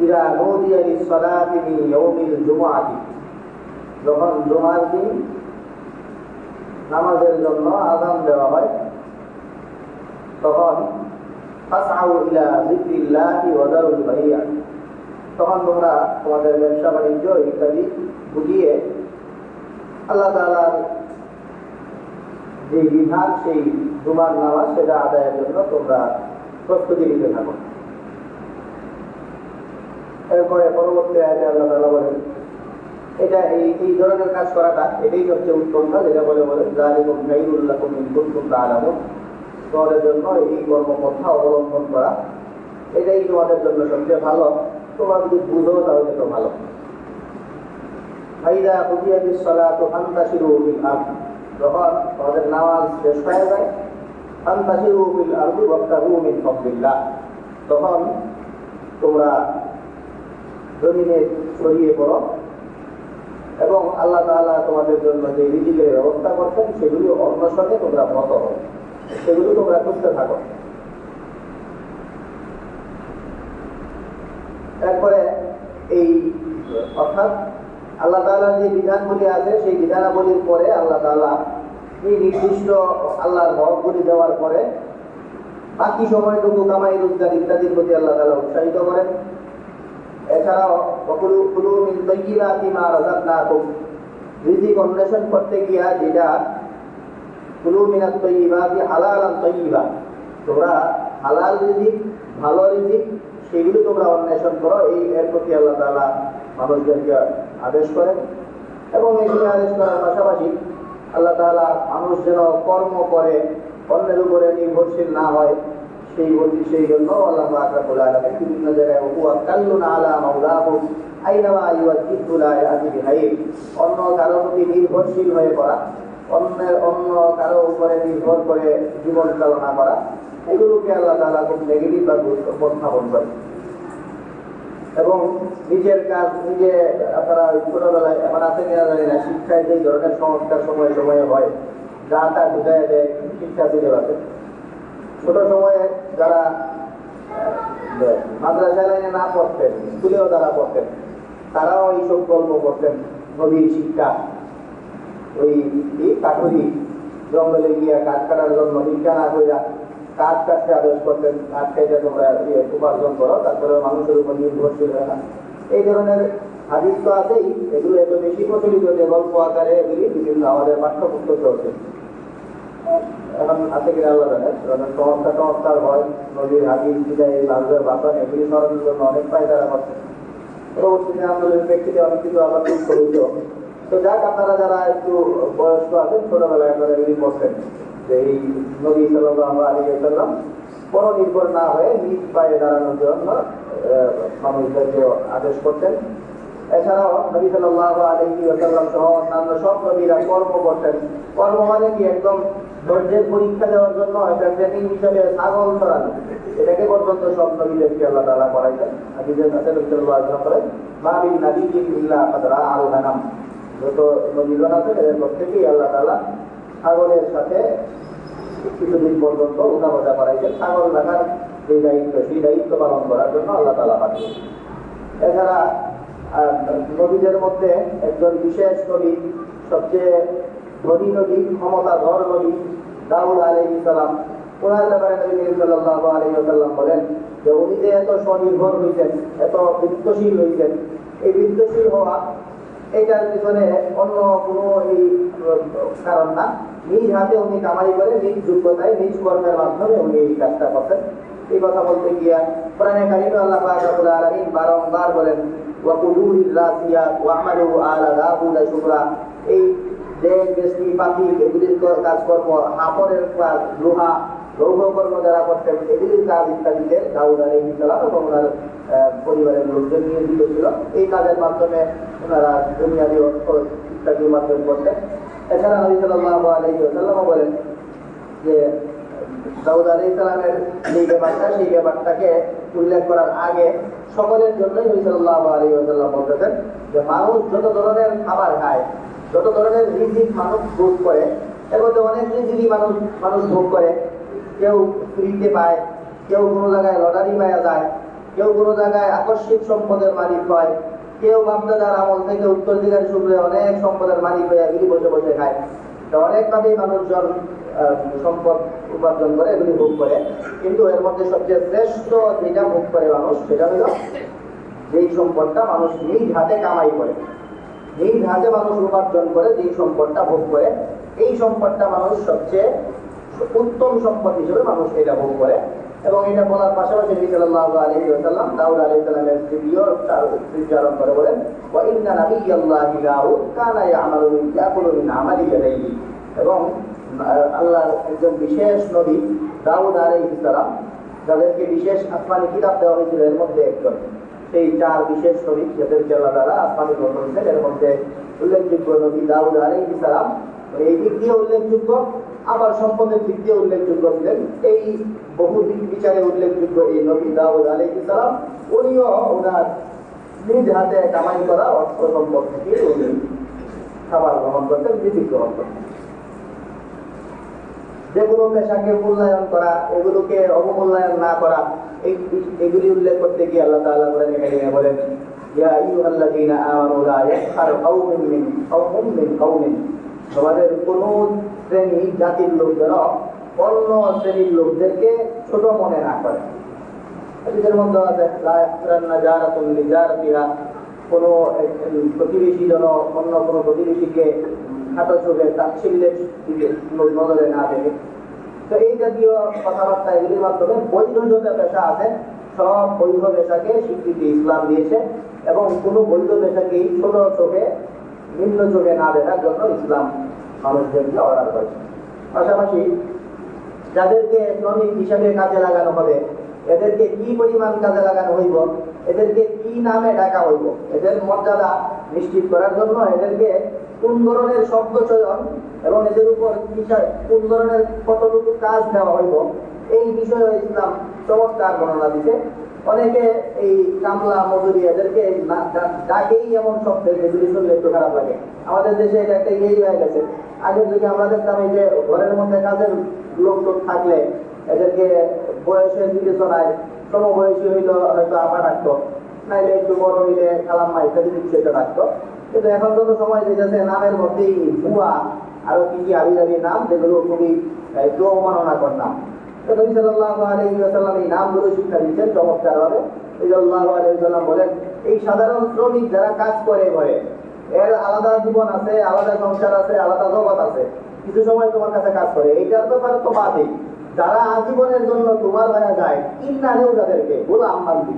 ইযা নুদিয়া লিস-সালাতি মিন ইয়াউমিল জুমআতি, যখন জুমার দিন নামাজের জন্য আযান দেওয়া হয় তখন ফাসআউ ইলা যিকরিল্লাহি ওয়া যারুল বাই'a, তখন তোমরা তোমাদের ব্যবসা বাণিজ্য ইত্যাদি বুঝিয়ে আল্লাহ তাআলার যে বিধান, সেই জুমার নামাজ, সেটা আদায়ের জন্য তোমরা প্রস্তুতি নিতে থাকো। এরপরে পরবর্তী আয়াতে আল্লাহ তাআলা বলেন, এটা এই ধরনের কাজ করাটা এটাই সবচেয়ে উত্তম কাজ। এটা বলে যালিকুম খায়রুল লাকুম ইন কুনতুম তা'লামুন, তোমাদের জন্য এই কর্মপন্থা অবলম্বন করা এটাই তোমাদের জন্য সবচেয়ে ভালো। তোমরা যদি বুঝো তাহলে তো ভালো। ফাইদা কুদিয়াতিস সালাতু ফান্তাশিরু ফিল আরদ, যখন তোমাদের নামাজ শেষ হয়ে যায়, ফান্তাশিরু ফিল আরদি ওয়াবতাগু মিন ফাদলিল্লাহ, তখন তোমরা জমিনে ছড়িয়ে পড়ো এবং আল্লাহ তাআলা তোমাদের জন্য যে রিজিকের ব্যবস্থা করছেন সেগুলো অন্বেষণে তোমরা মত হও, সেগুলো তোমরা করতে থাকো। তারপরে এই অর্থাৎ আল্লাহ তাআলার যে বিধানগুলি আছে সেই বিধানাবলীর পরে আল্লাহ তাআলা এই নির্দিষ্ট আল্লাহর হকগুলি দেওয়ার পরে বাকি সময়টুকু কামাই রোজগার ইত্যাদির প্রতি আল্লাহ তাআলা উৎসাহিত করেন। এছাড়াও কুলু মিন তাইয়্যিবাতি মা রাযাকনাকুম, রিজিক অন্বেষণ করতে গিয়া যেটা কুলু মিনাত তাইয়্যিবাতি হালালান তাইয়্যিবা, তোমরা হালাল রিজিক, ভালো রিজিক, সেগুলো তোমরা অন্বেষণ করো, এর প্রতি আল্লাহ তাআলা মানুষদেরকে আদেশ করেন। এবং এগুলি আদেশ করার পাশাপাশি আল্লাহ তাআলা মানুষ যেন কর্ম করে অন্যের উপরে নির্ভরশীল না হয়, সেই জন্য আল্লাহ পাক রব্বুল আলামিন বিভিন্ন জায়গায় ওয়াক্কালুনা আলা মাওলাহুম আইনামা ইউওয়াজ্জিহু লা ইয়াতি বিখাইর, অন্য কারো প্রতি নির্ভরশীল হয়ে পড়া, অন্য কারো উপরে নির্ভর করে জীবন চালনা করা, এগুলোকে আল্লাহ তাআলা খুব নেগেটিভ ভাবে উপস্থাপন করেন। এবং নিজের কাজ নিজে, আপনারা ছোটবেলায় এমন আছে কিনা জানি না, শিক্ষায় যে ধরনের সংস্কার সময়ে সময়ে হয়, যা তা বুঝাই দেয় শিক্ষা দিতে পারে। ছোট সময়ে যারা মাদ্রাসা লাইনে না পড়তেন, স্কুলেও যারা পড়তেন, তারাও এইসব গল্প করতেন, নবীর শিক্ষা। ওই কাঠুরি জঙ্গলে গিয়া কাঠ কাটার জন্য ভিক্ষা না কইরা কাঠ কাটতে আদেশ করতেন, কাঠ খাইতে তোমরা উপার্জন করো, তারপরে মানুষের উপর নির্ভরশীল হয় না। এই ধরনের হাদিস তো আছেই, এগুলো এত বেশি প্রচলিত যে গল্প আকারে এগুলি বিভিন্ন আমাদের পাঠ্যপুস্তকে আছে। এখন আছে কিনা আল্লাহ জানেন, সংস্কার হয়, নদীর হাদিস বিদায় লালবের বাসন এগুলি সরানোর জন্য অনেক পায়তারা করছে। পরবর্তীতে আন্দোলনের প্রেক্ষিতে অনেক কিছু আবার যুক্ত হইত, তো যাক, আপনারা যারা একটু বয়স্ক আছেন, ছোটবেলায় আপনারা এগুলি করছেন যে এই নবী সাল্লাল্লাহু আলাইহি ওয়াসাল্লাম পরনির্ভর না হয়ে নিজ পায়ে দাঁড়ানোর জন্য মানুষদেরকে আদেশ করতেন। এছাড়াও নবী সাল্লাল্লাহু আলাইহি ওয়াসাল্লাম সহ অন্যান্য সব নবীরা কর্ম করতেন। কর্ম মানে কি, একদম ধৈর্যের পরীক্ষা দেওয়ার জন্য এটা ট্রেনিং হিসেবে ছাগল চড়ানো, এটাকে পর্যন্ত সব নবীদেরকে আল্লাহ তাআলা করাইতেন। হাদিসের কাছে নবী সাল্লাল্লাহু আলাইহি ওয়াসাল্লাম বলেন, মা মিন নাবিয়্যিন ইল্লা ক্বাদ রাআ আল গানাম, যত নবীগণ আছেন এদের প্রত্যেকেই আল্লাহ তাআলা ছাগলের সাথে কিছুদিন পর্যন্ত উঠা বসা করাইছেন। ছাগল রাখার যে দায়িত্ব, সেই দায়িত্ব পালন করার জন্য আল্লাহ তাআলা পাঠিয়েছেন। এছাড়া নবীদের মধ্যে একজন বিশেষ নবী, সবচেয়ে ধনী নবী, ক্ষমতাধর নবী দাউদ আলাইহিস সালাম। ওনার ব্যাপারে নবী করিম সাল্লাল্লাহু আলাইহি ওয়াসাল্লাম বলেন যে উনি যে এত স্বনির্ভর হয়েছেন, এত বৃত্তশীল হয়েছেন, এই বৃত্তশীল হওয়া এটার পিছনে অন্য কোনো এই কারণ না, নিজ হাতে উনি কামাই করে, নিজ যোগ্যতায়, নিজ কর্মের মাধ্যমে উনি এই কাজটা করতেন। এই কথা বলতে গিয়া কোরআনে কারিমে আল্লাহ পাক রব্বুল আলামিন বারংবার বলেন, ওয়া কুদুরির রাসিয়াত ওয়া আমালু আলা দাউদ শুকরা। এই যে বেশি পাতি এগুলির কাজকর্ম, হাফরের কাজ, লোহা লৌহ কর্ম যারা করতেন, এগুলির কাজ ইত্যাদিতে দাউদ আলাইহিস সালাম এবং ওনার পরিবারের লোকজন নিয়োজিত ছিল। এই কাজের মাধ্যমে ওনারা দুনিয়াবি অর্থ ইত্যাদি উপার্জন করতেন। এছাড়া নবী সাল্লাল্লাহু আলাইহি ওয়াসাল্লাম বলেন যে দাউদ আলাইহিস সালামের যে ব্যাপারটা, সেই ব্যাপারটাকে উল্লেখ করার আগে সকলের জন্যই নবী সাল্লাল্লাহু আলাইহি ওয়াসাল্লাম বলতেছেন যে মানুষ যত ধরনের খাবার খায়, যত ধরনের রিজিক মানুষ ভোগ করে, এর মধ্যে অনেক রিজিকই মানুষ ভোগ করে। কেউ ফ্রিতে পায়, কেউ কোনো জায়গায় লটারি পাওয়া যায়, কেউ কোনো জায়গায় আকস্মিক সম্পদের মালিক হয়, কেউ বাপদাদার আমল থেকে উত্তরাধিকারী সূত্রে অনেক সম্পদের মালিক হয়ে এগুলি বসে বসে খায়। তো অনেকভাবেই মানুষজন সম্পদ উপার্জন করে, এগুলি ভোগ করে। কিন্তু এর মধ্যে সবচেয়ে শ্রেষ্ঠ যেটা ভোগ করে মানুষ, সেটা হলো যেই সম্পদটা মানুষ নিজ হাতে কামাই করে, নিজ হাতে মানুষ উপার্জন করে, যেই সম্পদটা ভোগ করে, এই সম্পদটা মানুষ সবচেয়ে উত্তম সম্পদ হিসেবে মানুষ এটা ভোগ করে। এবং এটা বলার পাশাপাশি নবী সাল্লাল্লাহু আলাইহি ওয়াসাল্লাম দাউদ আলাইহিস সালামের স্ত্রীও তার উচ্চারণ করে বলেন, ওয়া ইন্না নাবিয়্যাল্লাহি দাউদ কানা ইয়াকুলু মিন আমালি ইয়াদাইহি। এবং আল্লাহর একজন বিশেষ নবী দাউদ আলাইহিস সালাম, যাদেরকে বিশেষ আসমানি কিতাব দেওয়া হয়েছিল, এর মধ্যে একজন। সেই চার বিশেষ নবী যাদেরকে আল্লাহ তাআলা আসমানি গ্রহণ করেছেন, এর মধ্যে উল্লেখযোগ্য নবী দাউদ আলাইহিস সালাম। এই দিক দিয়ে উল্লেখযোগ্য, আবার সম্পদের দিক দিয়ে উল্লেখযোগ্য ছিলেন। এই বহু দিক বিচারে উল্লেখযোগ্য এই নবী দাউদ আলাইহিস সালাম, উনিও ওনার নিজ হাতে কামাই করা অর্থ সম্পদ থেকে উনি খাবার গ্রহণ করতেন, রিজিক গ্রহণ করতেন। যে কোনো পেশাকে মূল্যায়ন করা, এগুলোকে অবমূল্যায়ন না করা, এগুলি উল্লেখ করতে গিয়ে আল্লাহ তাআলা বলেন, ইয়া আইয়ুহাল্লাযীনা আমানু লা ইয়াসখার কাওমুম মিন কাওমিন। তোমাদের কোন শ্রেণী জাতির লোকদের অন্য শ্রেণীর লোকদেরকে ছোট মনে না করে। এদের মধ্যে আছে লা ইয়াহতারান্না জারাতুন লিজারাতিহা, কোনো প্রতিবেশী যেন অন্য কোনো প্রতিবেশীকে খাটো চোখে তাচ্ছিল্যের দিকে নজরে না দেখে। তো এই জাতীয় কথাবার্তা, এগুলির মাধ্যমে বৈধ যত পেশা আছে সব বৈধ পেশাকে স্বীকৃতি ইসলাম দিয়েছে, এবং কোনো বৈধ পেশাকেই ছোট চোখে, নিম্ন চোখে না দেখার জন্য ইসলাম মানুষদেরকে অর্ডার করেছে। পাশাপাশি যাদেরকে শ্রমিক হিসাবে কাজে লাগানো হবে, এদেরকে কি পরিমাণ কাজে লাগানো হইব, এদেরকে কি নামে ডাকা হইব, এদের মর্যাদা নিশ্চিত করার জন্য এদেরকে কোন ধরনের শব্দ চয়ন এবং এদের উপর কোন ধরনের কতটুকু কাজ দেওয়া হইব, এই বিষয়ে ইসলাম চমৎকার বর্ণনা দিতে। অনেকে এই কামলা মজুরি এদেরকে ডাকেই এমন শব্দ, যেগুলি শুনলে একটু খারাপ লাগে। আমাদের দেশে এটা একটা ইয়েই হয়ে গেছে। আগের যুগে আমরা দেখতাম এই যে ঘরের মধ্যে কাজের লোক থাকলে এদেরকে বয়সের বিবেচনায় সমবয়সী হইলো হয়তো আপা ডাকতো, নাইলে একটু বড় হইলে খালাম্মা ইত্যাদি কিছু একটা ডাকতো। কিন্তু এখন যত সময় যেতেছে নামের মধ্যেই ভুয়া আরো কি কি আবিদাবি নাম, যেগুলো খুবই অবমাননাকর নাম। তো নবী সাল্লাল্লাহু আলাইহি ওয়াসাল্লাম এই নামগুলো শিক্ষা দিচ্ছেন চমৎকারভাবে। সাল্লাল্লাহু আলাইহি ওয়াসাল্লাম বলেন, এই সাধারণ শ্রমিক যারা কাজ করে ঘরে, এর আলাদা জীবন আছে, আলাদা সংসার আছে, আলাদা জগৎ আছে। কিছু সময় তোমার কাছে কাজ করে, এইটার ব্যাপারে তো বাদই। যারা আজীবনের জন্য তোমার হয়ে যায়, ইন্নানেও যাদেরকে গোলাম বান্দি,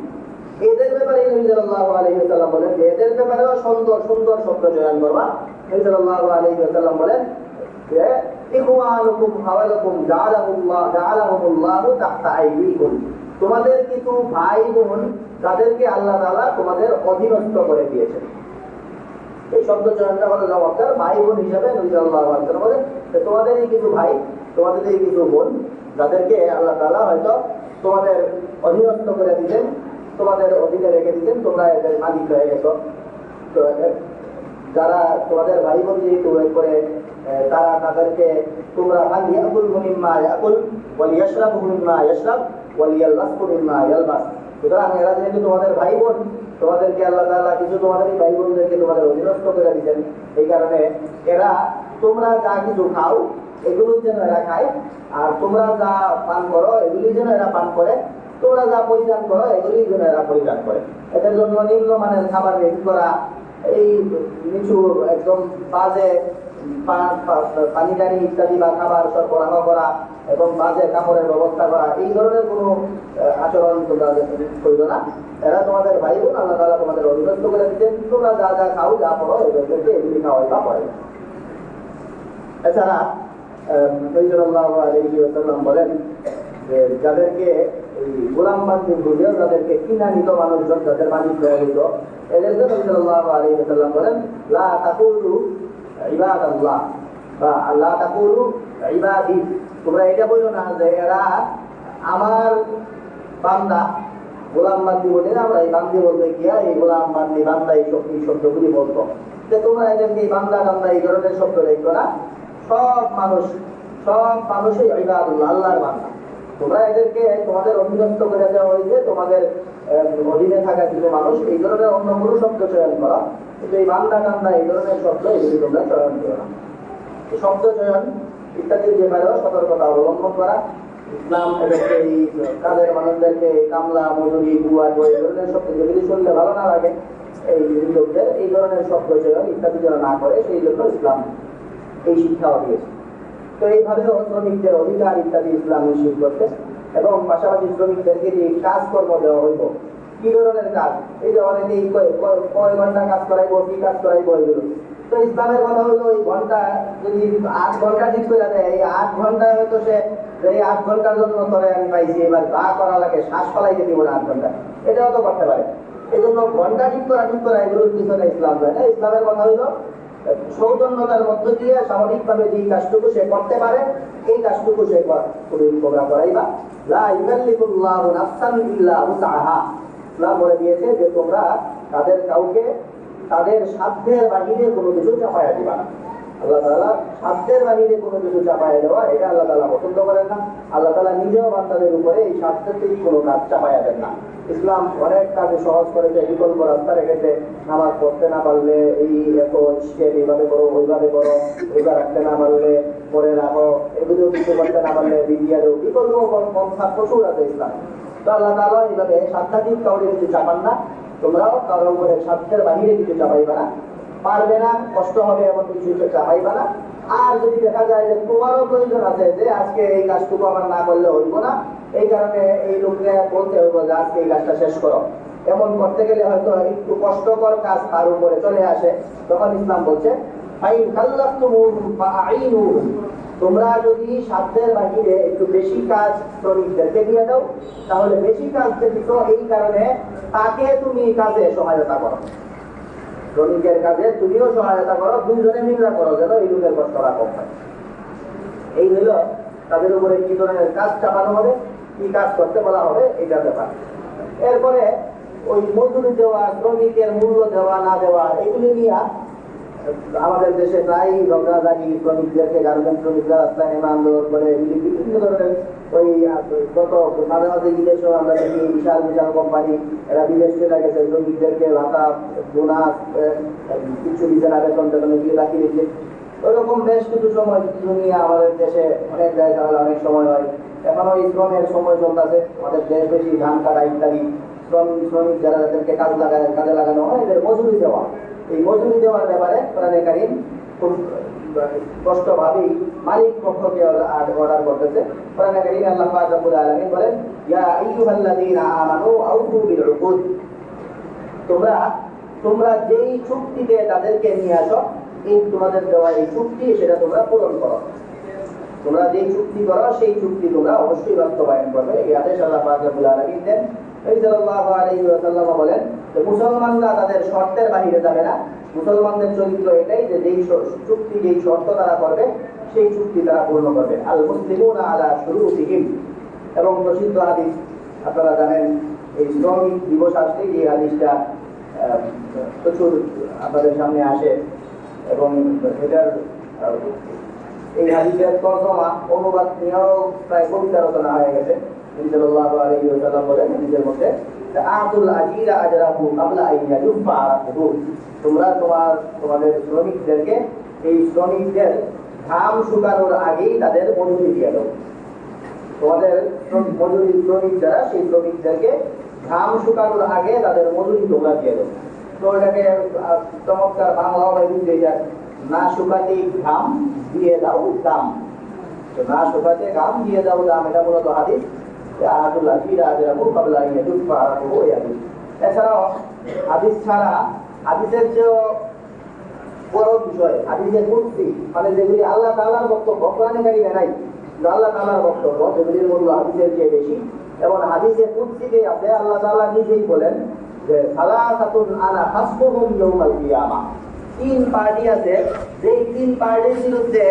এদের ব্যাপারে নবী সাল্লাল্লাহু আলাইহি ওয়াসাল্লাম বলেন যে এদের ব্যাপারেও সুন্দর সুন্দর শব্দ চয়ন করবা, নবী সাল্লাল্লাহু আলাইহি ওয়াসাল্লাম বলেন যে ইখওয়ানুকুম হাওয়ালাকুম জাআলাহুমুল্লাহু তাহতা আইদিকুম, তোমাদের কিছু ভাই বোন তাদেরকে আল্লাহ তাআলা তোমাদের অধীনস্থ করে দিয়েছেন। এই শব্দ চয়নটা হলো চমৎকার। ভাই বোন হিসাবে নবী সাল্লাল্লাহু আলাইহি ওয়াসাল্লাম বলেন তোমাদের এই কিছু ভাই, তোমাদের এই কিছু বোন, যাদেরকে আল্লাহ তাআলা হয়তো তোমাদের অধীনস্থ করে দিতেন, তোমাদের অধীনে রেখে দিতেন, তোমরা এদের মালিক হয়ে গেছো। তো যারা তোমাদের ভাই বোন যেহেতু করে তারা তাদেরকে তোমরা ইয়াকুল মিম্মা ইয়াকুল ওয়া ইয়াশরাবু মিম্মা ইয়াশরাব ওয়া ইয়ালবাসু মিম্মা ইয়ালবাস, সুতরাং এরা যেহেতু তোমাদের ভাই বোন, তোমাদেরকে আল্লাহ তাআলা কিছু তোমাদের এই ভাই বোনদেরকে তোমাদের অধীনস্থ করে দিয়েছেন, এই কারণে এরা তোমরা যা কিছু খাও এগুলো যেন এরা খায়, আর তোমরা যা পান করো এগুলি যেন এরা পান করে, তোমরা যা পরিধান করো এগুলি যেন এরা পরিধান করে। এদের জন্য নিম্নমানের খাবার রেডি করা, এই নিচু একদম বাজে পানি টানি ইত্যাদি বা খাবার সরবরাহ করা এবং বাজে কাপড়ের ব্যবস্থা করা, এই ধরনের কোনো আচরণ তোমরা করবে না। এরা তোমাদের ভাই বোন, আল্লাহ তাআলা তোমাদের অধীনস্থ করে দিচ্ছেন, তোমরা যা যা খাও যা পড়ো এদেরকে এগুলি খাওয়াই বা পড়ে। এছাড়া নবী সাল্লাল্লাহু আলাইহি ওয়াসাল্লাম বলেন যে যাদেরকে এই গোলাম বান্দি বুঝেও যাদেরকে কিনা নিত মানুষজন, যাদের মালিক হয়ে নিত, এদেরকে নবী সাল্লাল্লাহু আলাইহি ওয়াসাল্লাম বলেন লা তাকুলু ইবাদাল্লাহ বা লা তাকুলু ইবাদি, তোমরা এটা বলো না যে এরা আমার বান্দা। গোলাম বান্দি বলে আমরা এই বান্দি বলতে গিয়া এই গোলাম বান্দি বান্দা এই শব্দগুলি বলতো, যে তোমরা এদেরকে এই বান্দা বান্দা এই ধরনের শব্দ দেখো না। সব মানুষই ইবাদুল্লাহ, আল্লাহর বান্দা। তোমরা এদেরকে তোমাদের অধীনস্থ করে দেওয়া হয়েছে, তোমাদের অধীনে থাকা কিছু মানুষ, এই ধরনের অন্য কোনো শব্দ চয়ন করা, কিন্তু এই বান্দা কান্দা এই ধরনের শব্দ এগুলি তোমরা চয়ন করো না। শব্দ চয়ন ইত্যাদির ব্যাপারেও সতর্কতা অবলম্বন করা। ইসলাম এদেরকে এই কাজের মানুষদেরকে কামলা মজুরি বুয়া এই ধরনের শব্দ যেগুলি শুনলে ভালো না লাগে এই লোকদের, এই ধরনের শব্দ চয়ন ইত্যাদি যেন না করে সেই জন্য ইসলাম এই শিক্ষাও দিয়েছে। তো এইভাবেও শ্রমিকদের অধিকার ইত্যাদি ইসলাম নিশ্চিত করছে এবং পাশাপাশি শ্রমিকদেরকে যে কাজকর্ম দেওয়া হইত, কি ধরনের কাজ, এই যে অনেকেই কয় ঘন্টা কাজ করাইবো, কি কাজ করাইবো এগুলো। তো ইসলামের কথা হলো এই ঘন্টা যদি 8 ঘন্টা ঠিক করে দেয়, এই 8 ঘন্টায় হয়তো সে এই 8 ঘন্টার জন্য ধরে আমি পাইছি, এবার যা করা লাগে শ্বাস ফলাইতে দিব না 8 ঘন্টা, এটাও তো করতে পারে। এই জন্য ঘন্টা ঠিক করা এগুলোর পিছনে ইসলাম যায় না। ইসলামের কথা হইলো সৌজন্যতার মধ্য দিয়ে স্বাভাবিকভাবে যে কাজটুকু সে করতে পারে এই কাজটুকু সে করাইবা। লা ইউকাল্লিফুল্লাহু নাফসান ইল্লা উসআহা, ইসলাম বলে দিয়েছে যে তোমরা কাউকে তাদের সাধ্যের বাহিরে কোনো কিছু চাপায়া দিবা না। আল্লাহ তাআলা সাধ্যের বাহিরে কোনো কিছু চাপায়া দেওয়া এটা আল্লাহ তাআলা পছন্দ করেন না। আল্লাহ তাআলা নিজেও বান্দাদের উপরে এই সাধ্যের থেকে কোনো কাজ চাপায়া দেন না। ইসলাম অনেক কাজে সহজ করেছে, বিকল্প রাস্তা রেখেছে। নামাজ পড়তে না পারলে এই এত স্টেপ এইভাবে করো, ওইভাবে করো, রোজা রাখতে না পারলে পরে রাখো, এগুলো কিছু করতে না পারলে বিদ্যা দেও, বিকল্প পন্থা প্রচুর আছে ইসলাম। তো আল্লাহ তাআলা এইভাবে সাধ্যাতীত কাউকে কিছু চাপান না। তোমরাও কারোর উপরে সাধ্যের বাহিরে কিছু চাপাইবা না, পারবে না, কষ্ট হবে এমন কিছু চাপাইবা না। আর যদি দেখা যায় যে তোমারও প্রয়োজন আছে যে আজকে এই কাজটুকু আমার না করলে হইব না, এই কারণে এই লোককে বলতে হইব যে আজকে এই কাজটা শেষ করো, এমন করতে গেলে হয়তো একটু কষ্টকর কাজ তার উপরে চলে আসে, তখন ইসলাম বলছে ফাইন কাল্লাফতুমুহুম ফাআইনুহুম, তোমরা যদি সাধ্যের বাহিরে একটু বেশি কাজ শ্রমিকদেরকে দিয়ে দাও, তাহলে বেশি কাজ দিত এই কারণে তাকে তুমি কাজে সহায়তা করো, শ্রমিকের কাজে তুমিও সহায়তা করো, দুইজনে মিলে করো, যেন এই লোকের কষ্টটা কম হয়। এই হইল তাদের উপরে কি ধরনের কাজ চাপানো হবে, কি কাজ করতে বলা হবে, এইটার ব্যাপার। এরপরে ওই মজুরি দেওয়া, শ্রমিকের মূল্য দেওয়া না দেওয়া, এগুলি নিয়ে আমাদের দেশে প্রায় ঝগড়াঝাটি, শ্রমিকদেরকে গার্মেন্ট শ্রমিকরা রাস্তায় নেমে আন্দোলন করে, বিভিন্ন ধরনের ওই গত মাঝে মাঝে বিদেশেও আমরা দেখি বিশাল বিশাল কোম্পানি এরা বিদেশ চলে গেছে, শ্রমিকদেরকে ভাতা বোনাস কিছু দিতে না, বেতন টেতন এগুলি রাখি দিচ্ছে। ওইরকম বেশ কিছু সময় নিয়ে আমাদের দেশে অনেক জায়গায় তাহলে অনেক সময় হয়। এখন ওই শ্রমের সময় চলতেছে, আমাদের দেশ বেশি ধান কাটা ইত্যাদি, শ্রমিক যারা যাদেরকে কাজে লাগানো হয় এদের মজুরি দেওয়া, এই মজুরি দেওয়ার ব্যাপারে কোরআনে কারীম খুব স্পষ্টভাবেই মালিক পক্ষকে অর্ডার করতেছে। কোরআনে কারীমে আল্লাহ পাক রব্বুল আলামিন বলেন ইয়া আইয়ুহাল্লাযীনা আমানু আউফু বিল উকুদ, তোমরা যেই চুক্তিতে তাদেরকে নিয়ে আসো এই তোমাদের দেওয়া এই চুক্তি সেটা তোমরা পূরণ করো। তোমরা যে চুক্তি করো সেই চুক্তি তোমরা অবশ্যই বাস্তবায়ন করবে। এই আদেশ আল্লাহ পাক রব্বুল আলামিন দেন। নবী সাল্লাল্লাহু আলাইহি ওয়াসাল্লাম বলেন যে মুসলমানরা তাদের শর্তের বাহিরে যাবে না। মুসলমানদের চরিত্র এটাই যে যেই চুক্তি যেই শর্ত তারা করবে সেই চুক্তি তারা পূর্ণ করবে। আল মুসলিমুনা আলা শুরুতিহিম। এবং প্রসিদ্ধ হাদিস আপনারা জানেন, এই শ্রমিক দিবস আসলে এই হাদিসটা প্রচুর আপনাদের সামনে আসে এবং এটার এই হাদিসের তরজমা অনুবাদ নিয়েও প্রায় কবিতা রচনা হয়ে গেছে। নবী সাল্লাল্লাহু আলাইহি ওয়াসাল্লাম বলেন হাদিসের মধ্যে, আতুল আজিরা আজরাহু ক্বাবলা আন ইয়াজুফা আরাকুহু। তোমরা তোমাদের শ্রমিকদেরকে এই শ্রমিকদের ঘাম শুকানোর আগেই তাদের মজুরি দিয়ে দাও। তোমাদের মজুরি শ্রমিক যারা সেই শ্রমিকদেরকে ঘাম শুকানোর আগে তাদের মজুরি তোমরা দিয়ে দাও। তো এটাকে চমৎকার বাংলা হবে বুঝতে যাক, না শুকাতে ঘাম দিয়ে দাও দাম। তো না শুকাতে ঘাম দিয়ে দাও দাম, এটা মূলত হাদিস। এছাড়াও হাদিস ছাড়া হাদিসের যে বড় বিষয় হাদিসের কুদসি, মানে যেগুলি আল্লাহ তাআলার বক্তব্য, কোরআনে কারিমে নাই, আল্লাহ তাআলার বক্তব্য যেগুলির মূল্য হাদিসের চেয়ে বেশি। এবং হাদিসের কুদসিতে আছে আল্লাহ তাআলা নিজেই বলেন যে সালাসাতুন আনা হাসবুহুম ইয়াউমাল কিয়ামা। তিন পার্টি আছে, যেই তিন পার্টির বিরুদ্ধে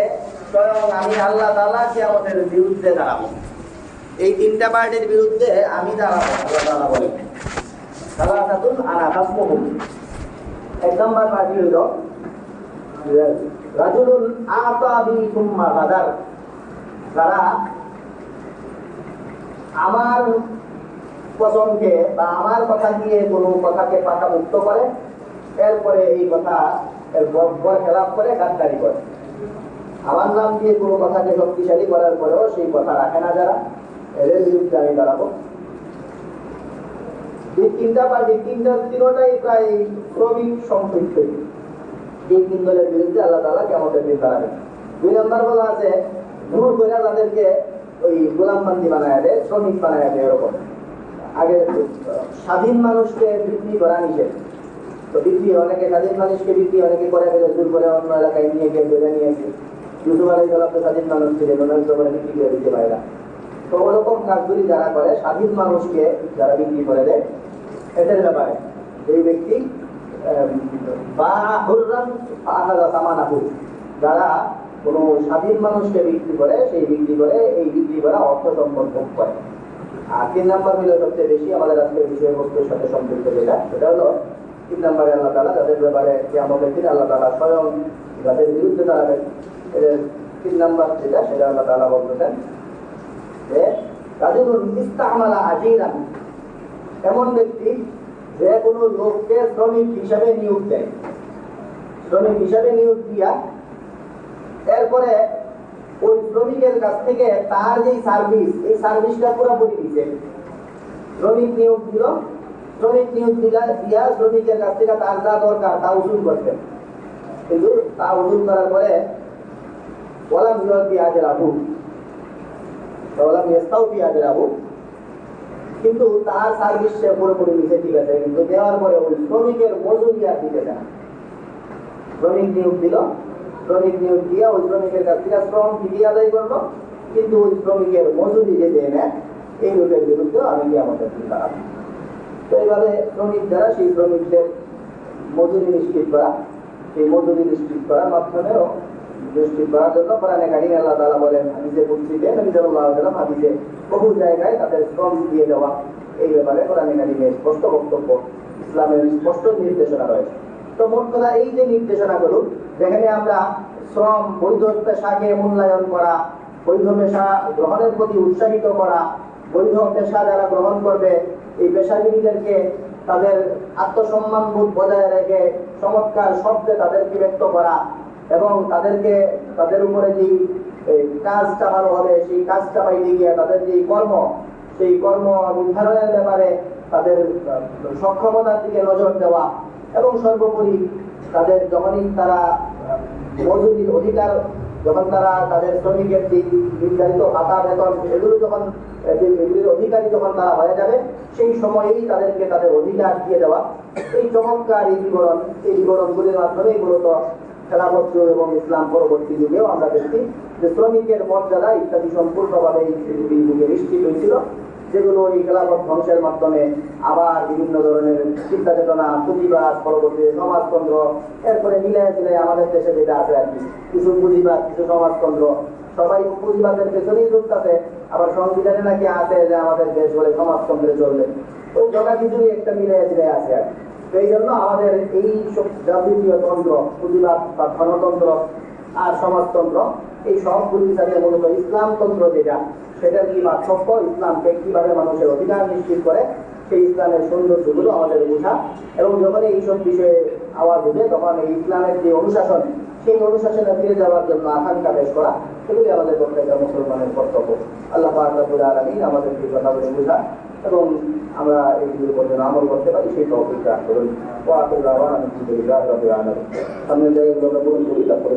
স্বয়ং আমি আল্লাহ তাআলা কিয়ামতের বিরুদ্ধে দাঁড়াবো। এই তিনটা পার্টির বিরুদ্ধে আমি দাঁড়াবো, আল্লাহ তাআলা বলেন সালাসাতুন আনা হাসবুহুম। এক নম্বর পার্টি হইল রাজুলুন আতাবি সুম্মা গাদার। যারা আমার পছন্দকে বা আমার কথা দিয়ে কোনো কথাকে পাকা মুক্ত করে, এরপরে এই কথা খেলাপ করে গাদ্দারি করে। আমার নাম দিয়ে কোনো কথাকে শক্তিশালী করার পরেও সেই কথা রাখে না যারা, এদের বিরুদ্ধে আমি দাঁড়াবো। এই তিনটা পার্টি তিনটাই প্রায় শ্রমিক সম্পৃক্ত। এই তিন দলের বিরুদ্ধে আল্লাহ তাআলা কিয়ামতের দিন দাঁড়াবেন। দুই নম্বর বলা আছে জোর করে তাদেরকে ওই গোলামবান্দি বানায় দেয়, শ্রমিক বানায় দেয়। এরকম আগে স্বাধীন মানুষকে বিক্রি করা নিষেধ, তো বিক্রি অনেকে স্বাধীন মানুষকে বিক্রি অনেকে করে ফেলে, জোর করে অন্য এলাকায় নিয়ে গিয়ে ধরে নিয়ে গিয়ে ইউসুফ আলাইহিস সালাম তো স্বাধীন মানুষ ছিলেন, ওনার তো করে বিক্রি করে দিতে পারে না। তো ওরকম কাজগুলি যারা করে, স্বাধীন মানুষকে যারা বিক্রি করে দেয়, এদের ব্যাপারে এই ব্যক্তি যারা কোনো স্বাধীন মানুষকে বিক্রি করে, সেই বিক্রি করে এই বিক্রি করা অর্থ সম্পদ ভোগ করে। আর তিন নম্বর হলো সবচেয়ে বেশি আমাদের আজকের বিষয়বস্তুর সাথে সম্পৃক্ত, সেটা হলো তিন নম্বরে আল্লাহ তাআলা যাদের ব্যাপারে কিয়ামতের দিন আল্লাহ তাআলা স্বয়ং যাদের বিরুদ্ধে দাঁড়াবেন, এদের তিন নম্বর সেটা আল্লাহ তাআলা বলতেছেন যে রাজুলুন ইস্তামালা আজিরান। এমন ব্যক্তি যে কোনো লোককে শ্রমিক হিসাবে নিয়োগ দেয়, শ্রমিক হিসাবে নিয়োগ দিয়া এরপরে ওই শ্রমিকের কাছ থেকে তার যে সার্ভিস, এই সার্ভিসটা পুরোপুরি দিচ্ছে। শ্রমিক নিয়োগ দিল, শ্রমিক নিয়োগ দিয়া শ্রমিকের কাছ থেকে তার যা দরকার তা উসুল করতেন, কিন্তু তা উসুল করার পরে ওয়ালাম ইউতি আজরাহু, ওয়ালাম ইস্তাউফি আজরাহু, কিন্তু তার সার্ভিস সে পুরোপুরি নিচে, ঠিক আছে, কিন্তু দেওয়ার পরে ওই শ্রমিকের মজুরি আর দিতে না। শ্রমিক নিয়োগ দিল, শ্রমিক নিয়োগ দিয়া ওই শ্রমিকের কাছ থেকে শ্রম ফিরিয়ে আদায় করলো, কিন্তু ওই শ্রমিকের মজুরি যে দেয় না, এই লোকের বিরুদ্ধে আমি কিয়ামতের দিন দাঁড়াবো। তো এইভাবে শ্রমিক যারা, সেই শ্রমিকদের মজুরি নিশ্চিত করা, সেই মজুরি নিশ্চিত করার মাধ্যমেও নিশ্চিত করার জন্য কোরআনে কারিমে আল্লাহ তাআলা বলেন হাদিসে কুদসিতে, নবী সাল্লাল্লাহু আলাইহি ওয়াসাল্লাম হাদিসে বহু জায়গায় তাদের শ্রম দিয়ে দেওয়া, এই ব্যাপারে কোরআনে কারিমে স্পষ্ট বক্তব্য, ইসলামের স্পষ্ট নির্দেশনা রয়েছে। তো মোট কথা এই যে নির্দেশনাগুলো, যেখানে আমরা শ্রম, বৈধ পেশাকে মূল্যায়ন করা, বৈধ পেশা গ্রহণের প্রতি উৎসাহিত করা, বৈধ পেশা যারা গ্রহণ করবে এই পেশাজীবীদেরকে তাদের আত্মসম্মান বোধ বজায় রেখে চমৎকার শব্দে তাদেরকে ব্যক্ত করা, এবং তাদেরকে তাদের উপরে যেই কাজ চাপানো হবে সেই কাজ চাপাইতে গিয়ে তাদের যেই কর্ম, সেই কর্ম নির্ধারণের ব্যাপারে তাদের সক্ষমতার দিকে নজর দেওয়া, এবং সর্বোপরি তাদের যখনই তারা মজুরির অধিকার, যখন তারা তাদের শ্রমিকের যে নির্ধারিত ভাতা বেতন এগুলো যখন এগুলির অধিকারী যখন তারা হয়ে যাবে, সেই সময়েই তাদেরকে তাদের অধিকার দিয়ে দেওয়া, এই চমৎকার এই বিবরণগুলির মাধ্যমে মূলত খেলাফত যুগ এবং ইসলাম পরবর্তী যুগেও আমরা দেখছি যে শ্রমিকের মর্যাদা ইত্যাদি সম্পূর্ণভাবে এই পৃথিবীর যুগে নিশ্চিত হয়েছিল, যেগুলো এই খেলাফত ধ্বংসের মাধ্যমে আবার বিভিন্ন ধরনের চিন্তা চেতনা, পুঁজিবাদ, পরবর্তী সমাজতন্ত্র, এরপরে মিলায় ঝিলায় আমাদের দেশে যেটা আছে আর কি, কিছু পুঁজিবাদ, কিছু সমাজতন্ত্র, সবাই পুঁজিবাদের পেছনেই চলতেছে। আবার সংবিধানে নাকি আছে যে আমাদের দেশ বলে সমাজতন্ত্রে চলবে, ওই জগা কিছুই একটা মিলায় ঝিলায় আছে আর কি। তো এই জন্য আমাদের এই সব যাবতীয় তন্ত্র, পুঁজিবাদ বা ধনতন্ত্র আর সমাজতন্ত্র, এই সবগুলির সাথে মূলত ইসলামতন্ত্র যেটা, সেটার কি পার্থক্য, ইসলামকে কিভাবে মানুষের অধিকার নিশ্চিত করে, সেই ইসলামের সৌন্দর্যগুলো আমাদের বোঝা। এবং যখন এইসব বিষয়ে আওয়াজ উঠে তখন এই ইসলামের যে অনুশাসন, সেই অনুশাসনে ফিরে যাওয়ার জন্য আকাঙ্ক্ষা পেশ করা, সেগুলি আমাদের প্রত্যেকটা মুসলমানের কর্তব্য। আল্লাহ পাক রব্বুল আলামিন আমাদেরকে কথাগুলো বোঝা এবং আমরা এইগুলোর উপর যেন আমল করতে পারি সেই তৌফিক দান করুন। ওয়া আখিরু দাওয়ানা আলহামদুলিল্লাহি রাব্বিল আলামিন। সামনের জায়গাগুলো আমরা পূরণ করি, তারপরে